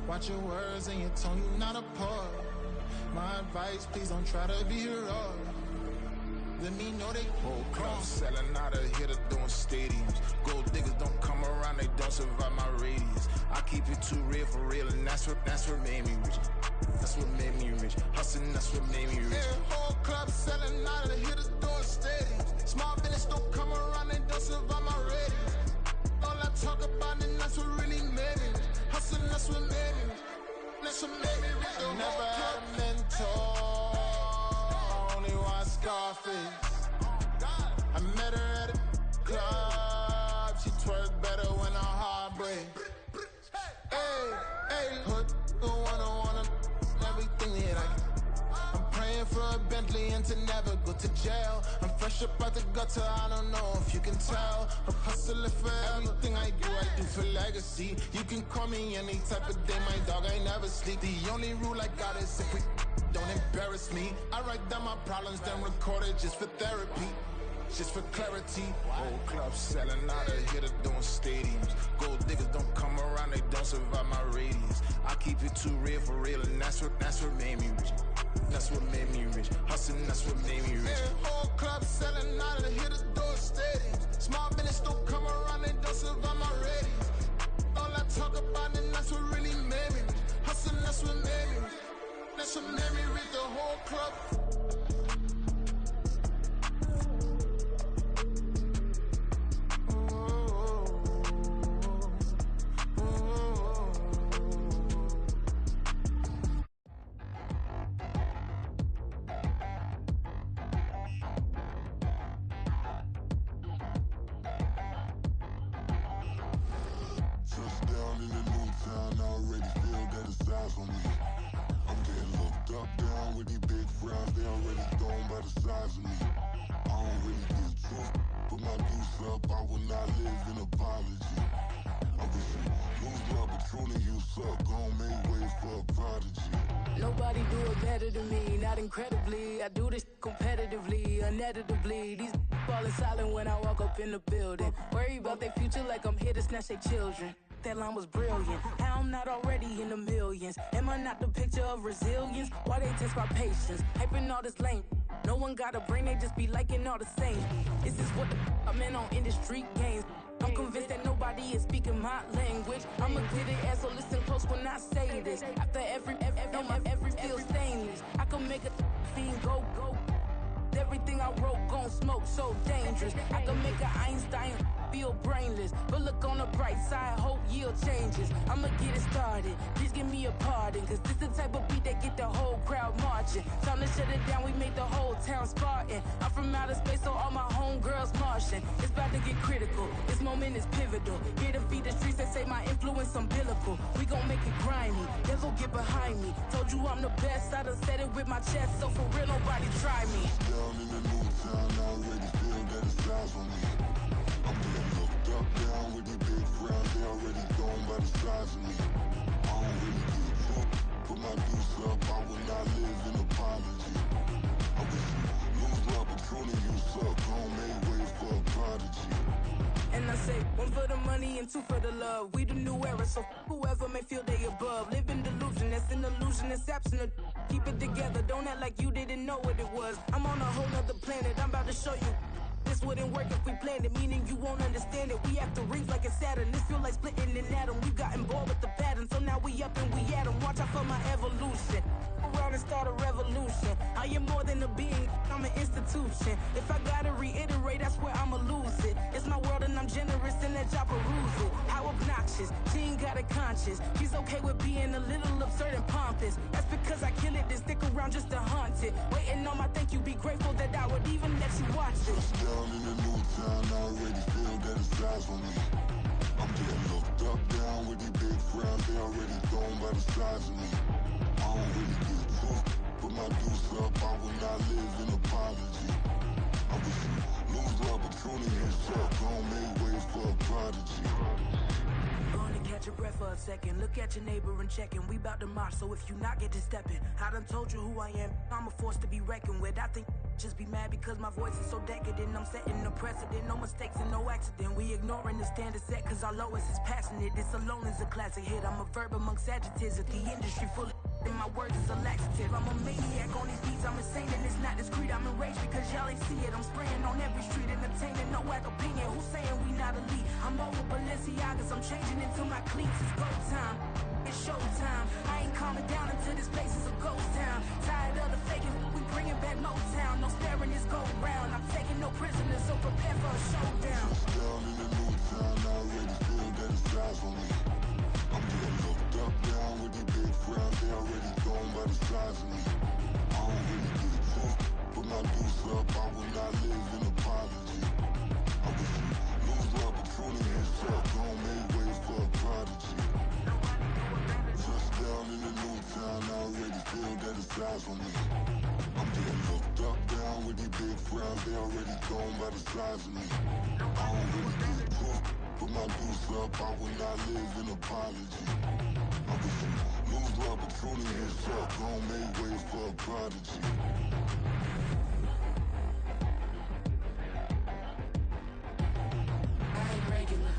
Watch your words and your tone, you not a poet. My advice, please don't try to be heroic. Let me know they whole club selling out of here to doing stadiums. Gold diggers don't come around, they don't survive my radius. I keep it too real for real, and that's what made me rich. That's what made me rich. Hustling, that's what made me rich. Yeah, whole club selling out of here to doing stadiums. Small business don't come around, they don't survive my radius. All I talk about, and that's what really made me rich. Hustling, that's what made me rich. That's what made me rich. I never had a mentor, only one Scarface. I met her at a club, she twerk better when her heart breaks. Hey, put the wanna everything that I can. I'm praying for a Bentley and to never go to jail. I'm fresh up out the gutter, I don't know if you can tell. I'm hustling for everything I do for legacy. You can call me any type of day, my dog, I never sleep. The only rule I got is if we don't embarrass me. I write down my problems, then record it just for therapy. Just for clarity. Whole club selling out of here to doing stadiums. Gold diggers don't come around, they don't survive my radius. I keep it too real for real, and that's what made me rich. That's what made me rich. Hustling, that's what made me rich. Yeah, whole club selling out of here to doing stadiums. Small business don't come around, they don't survive my radius. All I talk about, and that's what really made me rich. Hustling, that's what made me rich. That's what made me rich. The whole club. Nobody do it better than me, not incredibly. I do this competitively, uneditably. These falling silent when I walk up in the building. Worry about their future like I'm here to snatch their children. That line was brilliant. How I'm not already in the millions? Am I not the picture of resilience? Why they test my patience? Hyping all this lame. No one got a brain, they just be liking all the same. This is what I'm in on industry games. I'm convinced that nobody is speaking my language. I'm a clear the air, so listen close when I say this. After every feel stainless. I can make a fiend go. Everything Everything I wrote gon' smoke, so dangerous. I can make an Einstein feel brainless, but look on the bright side, hope yield changes. I'ma get it started, please give me a pardon, cause this the type of beat that get the whole crowd marching. Time to shut it down, we made the whole town Spartan. I'm from outer space, so all my homegirls Martian. It's about to get critical, this moment is pivotal. Here to feed the streets that say my influence umbilical. We gon' make it grimy, devil get behind me. Told you I'm the best, I done said it with my chest, so for real nobody try me. Down in the new town, I already feel that it's eyes on me. I'm getting looked up, down with the big crowd, they already gone by the size of me. I don't really give a fuck, put my deuce up, I will not live in apology. I wish you lose the opportunity, you suck, don't make way for a prodigy. And I say, one for the money and two for the love. We the new era, so whoever may feel they above. Live in delusion, that's an illusion, that's absent. Keep it together, don't act like you didn't know what it was. I'm on a whole nother planet, I'm about to show you. This wouldn't work if we planned it, meaning you won't understand it. We have to rings like a Saturn, this feel like splitting an atom. We got involved with the pattern, so now we up and we at 'em. Watch out for my evolution, around and start a revolution. I am more than a being, I'm an institution. If I gotta reiterate, that's where I'ma lose it. It's my world and I'm generous and let y'all peruse it. How obnoxious, she ain't got a conscience. She's okay with being a little absurd and pompous. That's because I kill it, then stick around just to haunt it. Waiting on my thank you, be grateful that I would even let you watch it. Down in the new town, I already feel that it's eyes on me. I'm getting looked up, down with the big crowd, they already gone by the size of me. I don't really give a fuck, put my deuce up, I will not live in apology. I wish you lose the opportunity, you suck, don't make way for a prodigy. Gonna catch your breath for a second. Look at your neighbor and check in. We bout to march, so if you not get to stepping. I done told you who I am. I'm a force to be reckoned with. I think just be mad because my voice is so decadent. I'm setting the precedent. No mistakes and no accident. We ignoring the standard set cause our lowest is passionate. This alone is a classic hit. I'm a verb amongst adjectives. If the industry full of and my words is a laxative. I'm a maniac on these beats. I'm insane and it's not discreet. I'm enraged because y'all ain't see it. I'm spraying on every street, entertaining no whack opinion. Who's saying we not elite? I'm over Balenciagas. I'm changing into my cleats. It's go time. It's showtime. I ain't calming down until this place is a ghost town. Tired of the faking. We bringing back Motown. No sparing this go round. I'm taking no prisoners, so prepare for a showdown. Down in the new town, I already feel that it's eyes on me. I'm getting looked up, down with the big crowd, they already gone by the size of me. I don't really give a fuck, put my deuce up, I will not live in apology. I wish you lose the opportunity, you suck, don't make way for a prodigy. Touchdown in the new town, I already feel that it's eyes on me. I'm getting looked up, down with the big crowd, they already gone by the size of me. I don't really give a fuck, put my deuce up, I will not live in apology. I wish you lose the opportunity, you suck, don't make way for a prodigy. I ain't regular.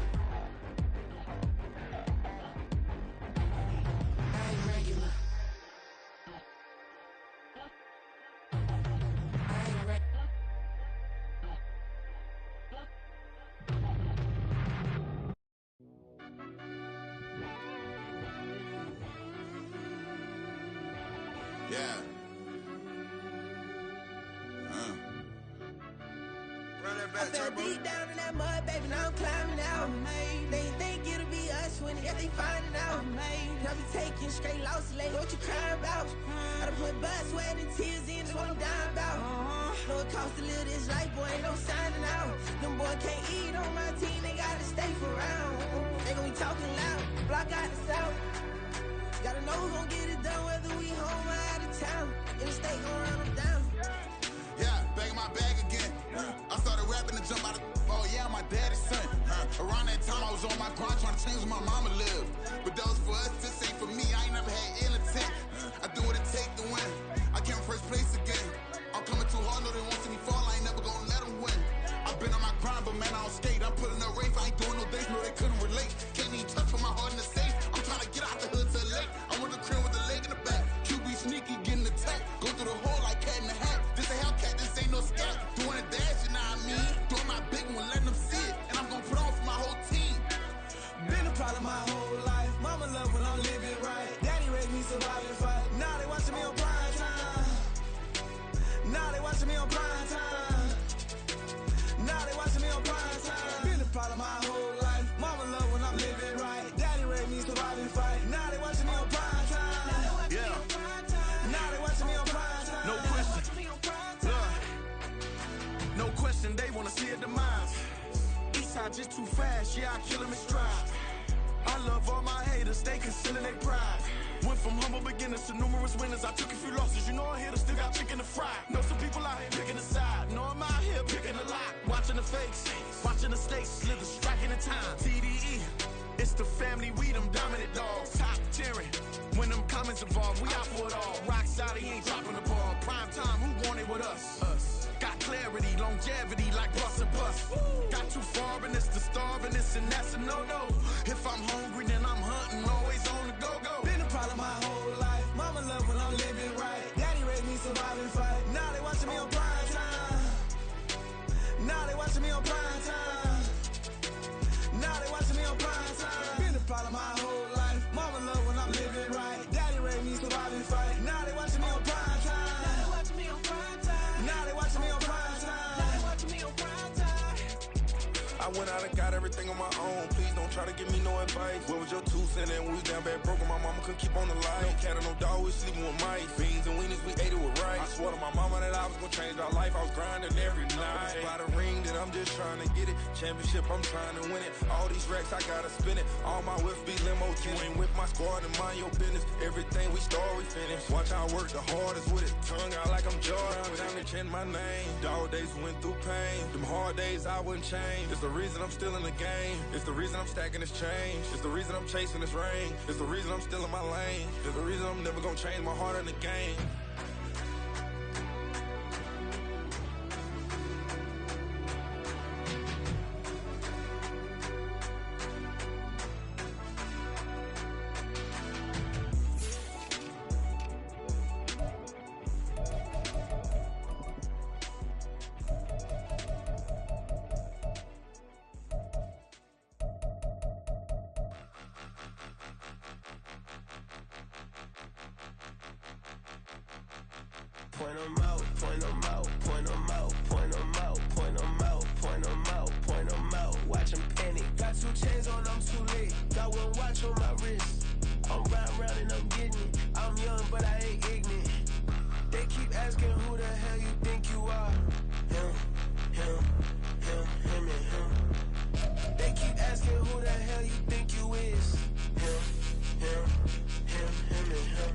I ain't regular. I ain't regular. Yeah. Run that back, I fell turbo. deep down in that mud, baby, now I'm climbing out. They ain't think it'll be us when it, yet they finding out. I be taking straight losses lately, what you crying about? I done put blood, sweat, and tears in, that's what I'm dying about. Know it cost to live this life, boy, ain't no signing out. Them boy can't eat on my team, they gotta stay for round. They gon' be talking loud, block out the south. Gotta know who gon' get it done, whether we home or out of town. In the state gon' run them down. Yeah, back in my bag again. I started rapping to jump out of. Oh yeah, I'm my daddy's son. Around that time I was on my grind trying to change where my mama lived. But that was for us, this ain't for me. I ain't never had ill intent. I do what it take to win. I came first place again. I'm coming too hard, no they won't see me fall. I ain't never gonna let them win. I've been on my grind, but man I don't skate. I'm putting up race, I ain't doing no days, no they couldn't relate. Can't even touch with my heart in the safe. I'm trying to get out the hood to the lake. I want the crib with the leg in the back. QB sneaky, getting attacked. Go through the hole like cat in the hat. This a Hellcat, this ain't no scat. Doing a dash, you know what I mean? Doing my big one, letting them see it. And I'm gonna put on for my whole team. Been a problem my whole life. Mama love when I'm living right. Daddy raised me survive and fight. Now they watching me on prime time. Now they watching me on prime time. top just too fast, yeah, I kill him in stride. I love all my haters, they concealing their pride. Went from humble beginners to numerous winners. I took a few losses, you know I'm here to still got chicken to fry. Know some people out here picking a side, know I'm out here picking a lot. Watching the fakes, watching the snakes slither, striking the time. TDE, it's the family, we them dominant dogs. Top tiering, when them comments involved, we out for it all. Rock solid, he ain't dropping the ball. Prime time, who want it with us? Got clarity, longevity, like bust and bust. Got too far and it's the starving, this and that's a no-no. If I'm hungry, then I'm hunting, always on the go-go. Been a problem my whole life. Mama love when I'm living right. Daddy raised me survive and fight. Now they watching me on prime time. Now they watching me on prime time. Now they watching me on prime time. Been a problem my whole life. Mama love when I'm living right. Daddy raised me survive and fight. Now they watching me on prime time. Now they watching me on prime time. Now they watching me on prime time. Now they watching me on prime time. I went out and got everything on my own. Please don't try to give me no advice. What was your 2 cents and we was down bad broke and my mama couldn't keep on the light. No cat and no dog, we sleeping with mice. Beans and weenies, we ate it with rice. I swore to my mama that I was gonna change our life. I was grinding every night. By the ring that I'm just trying to get it. Championship, I'm trying to win it. All these racks, I gotta spin it. All my whips be limo. You ain't with my squad and mind your business. Everything we start, we finish. Watch how I work the hardest with it. Tongue out like I'm Jordan. Down and chant my name. Dog days went through pain. Them hard days I wouldn't change. It's the reason I'm still in the game. It's the reason I'm stacking this change. It's the reason I'm chasing this rain. It's the reason I'm still in my lane. It's the reason I'm never gonna change my heart in the game. Point 'em out, point 'em out, point 'em out, point 'em out, point 'em out, point 'em out, point 'em out. Watch 'em panic. Got 2 chains on, I'm too late. Got 1 watch on my wrist. I'm riding round and I'm getting it. I'm young, but I ain't ignorant. They keep asking who the hell you think you are. Him, him, him, him, and him. They keep asking who the hell you think you is. Him, him, him, him, and him.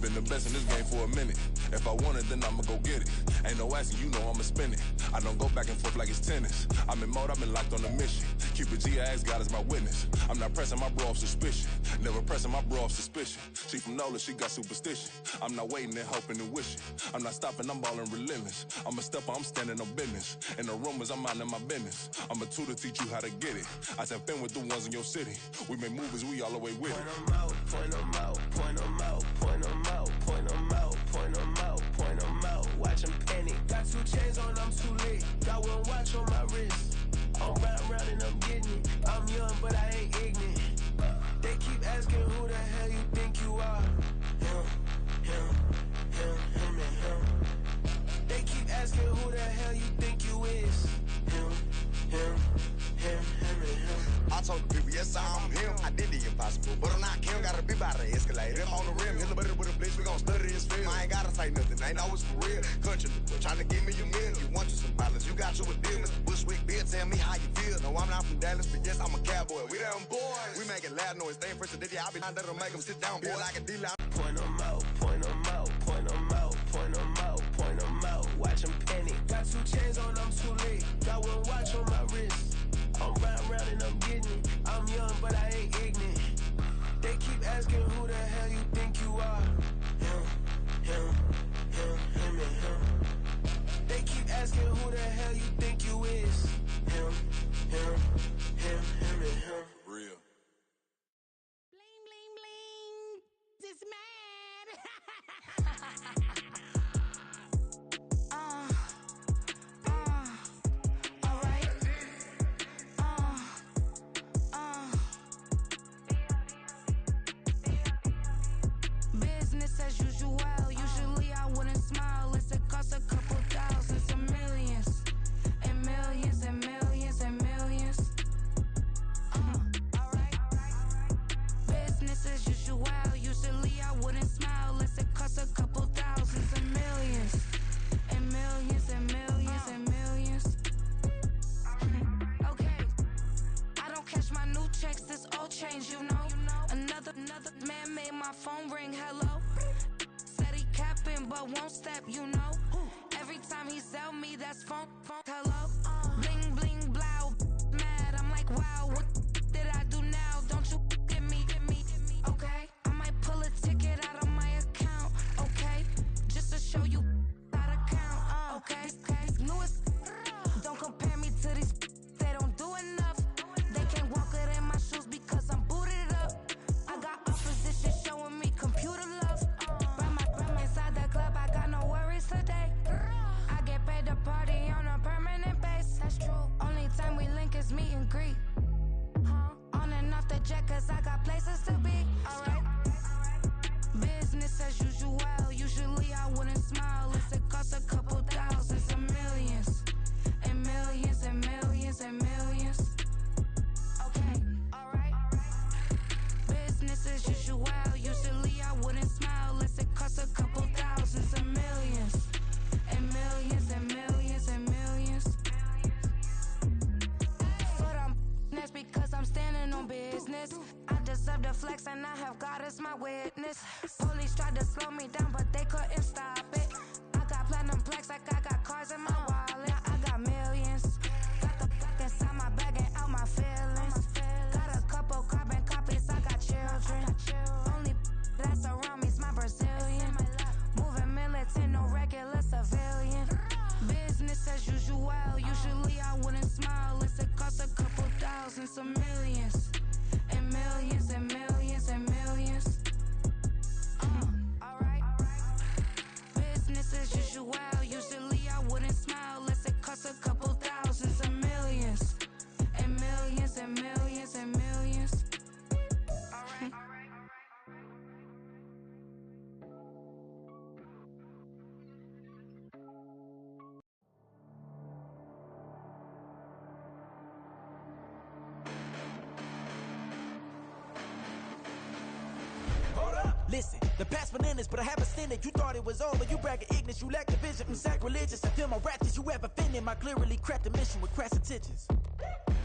Been the best in this game for a minute. If I want it, then I'ma go get it. Ain't no asking, you know I'ma spin it. I don't go back and forth like it's tennis. I'm in mode, I've been locked on a mission. Cupid G, I ask God as my witness. I'm not pressing my bro off suspicion. Never pressing my bro off suspicion. She from NOLA, she got superstition. I'm not waiting and hoping and wishing. I'm not stopping, I'm balling relentless. I'm a stepper, I'm standing on business. In the rumors, I'm minding my business. I'm a tutor, teach you how to get it. I tap in with the ones in your city. We make movies, we all the way with it. Point 'em out, point 'em out, point 'em out, point 'em out, point 'em out, point 'em out, point 'em out. Watch 'em panic. Got 2 chains on, I'm too late. Got 1 watch on my wrist. I'm riding round and I'm getting it. I'm young, but I ain't ignorant. They keep asking who the hell you think you are. Him, him, him, him, and him. They keep asking who the hell you think you is. Him, him, him, him, and him. I told the people, yes, I'm him. I did the impossible, but I'm not Kim. Gotta be by the escalator. Him on the rim, hit the butter with a blitz. We gon' study his film. I ain't gotta say nothing, ain't know it's for real. Country, trying to give me a meal. You want you some balance, you got you a deal. Mr. Bushwick, Bill, tell me how you feel. No, I'm not from Dallas, but yes, I'm a cowboy. We them boys. We making loud noise. They ain't first to did I be not that'll make them sit down, boy, like a dealer. Point 'em out, point 'em out, point 'em out, point 'em out, point 'em out. Watch 'em panic. Got 2 chains on, I'm too late. Got 1 watch on my wrist. I'm riding round and I'm getting it. I'm young, but I ain't ignorant. They keep asking who the hell you think you are. Him, him, him, him, and him. They keep asking who the hell you think you is. Him, him, him, him, and him. Real. Bling, bling, bling. This mad. All right. ring, hello. Said he capping, but won't step, you know. Every time he sell me, that's phone, hello. Bling, bling, blow, mad. I'm like, wow, what did I do now? Don't you get me, okay? I might pull a ticket out of my account, okay? Just to show you how to count, okay? Newest, don't compare me to these, they don't do enough. They can't walk it in my shoes because I'm booted up. I got opposition showing me computer love. Run inside the club, I got no worries today. I get paid to party on a permanent base. That's true. Only time we link is meet and greet. On and off the jet, cause I got places to be. Alright. Business as usual. Usually I wouldn't smile if it cost a couple thousands and millions. And millions and millions and millions. Okay, alright. Business as usual. Usually I wouldn't smile unless it cost a couple thousands and millions. And millions and millions and millions. Foot on that's because I'm standing on business. I deserve the flex and I have God as my witness. Police tried to slow me down but they couldn't stop it. I got platinum plaques like I got cars in my wallet. I got millions. Got the fuck inside my bag and out my feelings. Got a couple carbon copies, I got children. Only that's around me's my Brazilian. Moving militant, no regular civilian. Business as usual. Usually I wouldn't smile unless it cost a couple thousands of millions. And millions and millions and millions. Alright. Business as usual. Usually I wouldn't smile unless it cost a couple thousands of millions. And millions and millions and millions. Alright. Listen, the past bananas, but I haven't seen it. You thought it was over, you bragging ignorance, you lack the vision. Sacrilegious, I feel my ratchets, you ever offended my clearly crafted mission with crass intentions.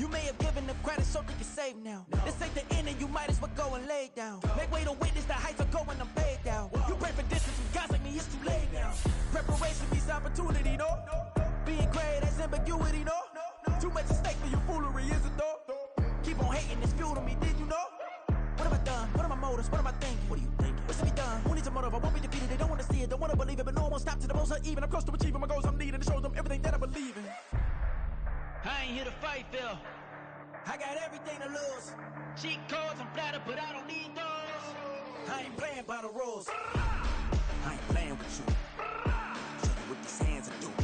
You may have given them credit, something you save now. This ain't the end and you might as well go and lay down. Make way to witness the heights of going, I'm paid down. You pray for distance from guys like me, it's too late now. Preparation means opportunity, no? Being great, that's ambiguity, no? Too much at stake for your foolery, is it though? Keep on hating, it's fuel to me, did you know? What have I done? What are my motives? What am I thinking? What are you thinking? What's to be done? Who needs a motive? I won't be defeated. They don't want to see it, don't want to believe it, but no one will stop to the most uneven. I'm close to achieving my goals. I'm needing to show them everything that I believe in. I ain't here to fight, Phil. I got everything to lose. Cheat codes, I'm flattered, but I don't need those. I ain't playing by the rules. I ain't playing with you. Show you what these hands are doing.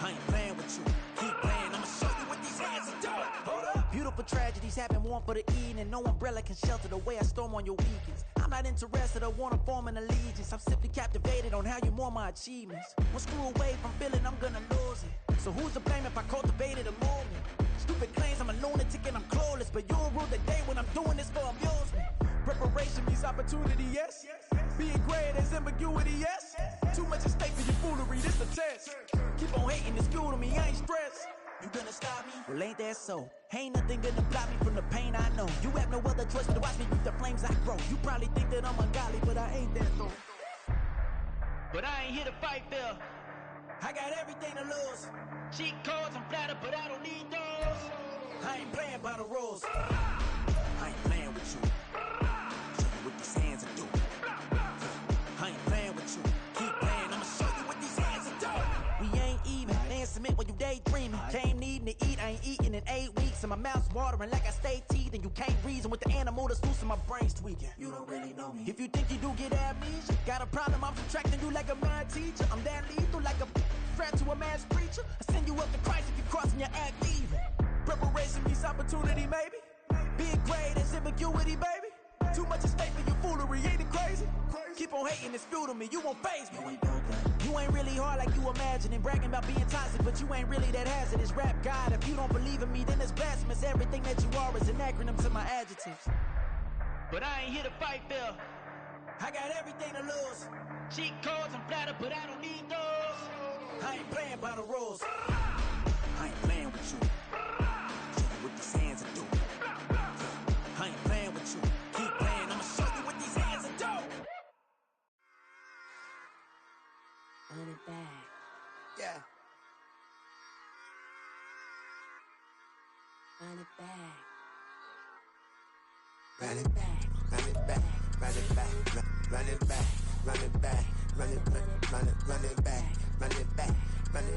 I ain't playing with you. Keep playing, I'ma show you what these hands are doing. Hold up. Beautiful tragedies happen, one for the eating, and no umbrella can shelter the way I storm on your weekends. I'm not interested, I wanna form an allegiance. I'm simply captivated on how you mourn my achievements. One screw away from feeling I'm gonna lose it. So who's to blame if I cultivated a movement? Stupid claims I'm a lunatic and I'm clueless, but you'll rule the day when I'm doing this for amusement. Preparation means opportunity, yes. Being great as ambiguity, yes. Too much at stake for your foolery, this the test. Keep on hating, it's fuel to me, I ain't stressed. You gonna stop me? Well, ain't that so? Ain't nothing gonna block me from the pain I know. You have no other choice but to watch me reap the flames I grow. You probably think that I'm ungodly, but I ain't that though. But I ain't here to fight, Phil. I got everything to lose. Cheat codes, I'm flattered, but I don't need those. I ain't playing by the rules. I ain't playing with you. Show you what these hands are doing. I ain't playing with you. Keep playing, I'ma show you what these hands are doing. We ain't even. Man, submit when you daydreaming. Came needing to eat, I ain't eating in 8 weeks. And my mouth's watering like I stay teething. You can't reason with the animal that's loose and my brain's tweaking. You don't really know me. If you think you do get amnesia, got a problem, I'm subtracting you like a mad teacher. I'm that lethal like a threat to a mass preacher. I send you up to Christ if you crossing your act even. Preparation means opportunity, maybe. Being great is ambiguity, baby. Too much at stake for your foolery, ain't it crazy? Keep on hating, it's fuel to me, you won't faze me. You ain't really hard like you imagine and bragging about being toxic, but you ain't really that hazardous. Rap God, if you don't believe in me, then it's blasphemous. Everything that you are is an acronym to my adjectives. But I ain't here to fight, Phil. I got everything to lose. Cheat codes, I'm flattered, but I don't need those. I ain't playing by the rules. I ain't playing with you. Show you what these hands are doing. I ain't playing with you. Keep playing, I'ma show you what these hands are doing. Run it back. Yeah. Run it back. Run it back. Run it back. Run it back. Run it back. Run it back. Run it back. Run it back. Run it back. Run it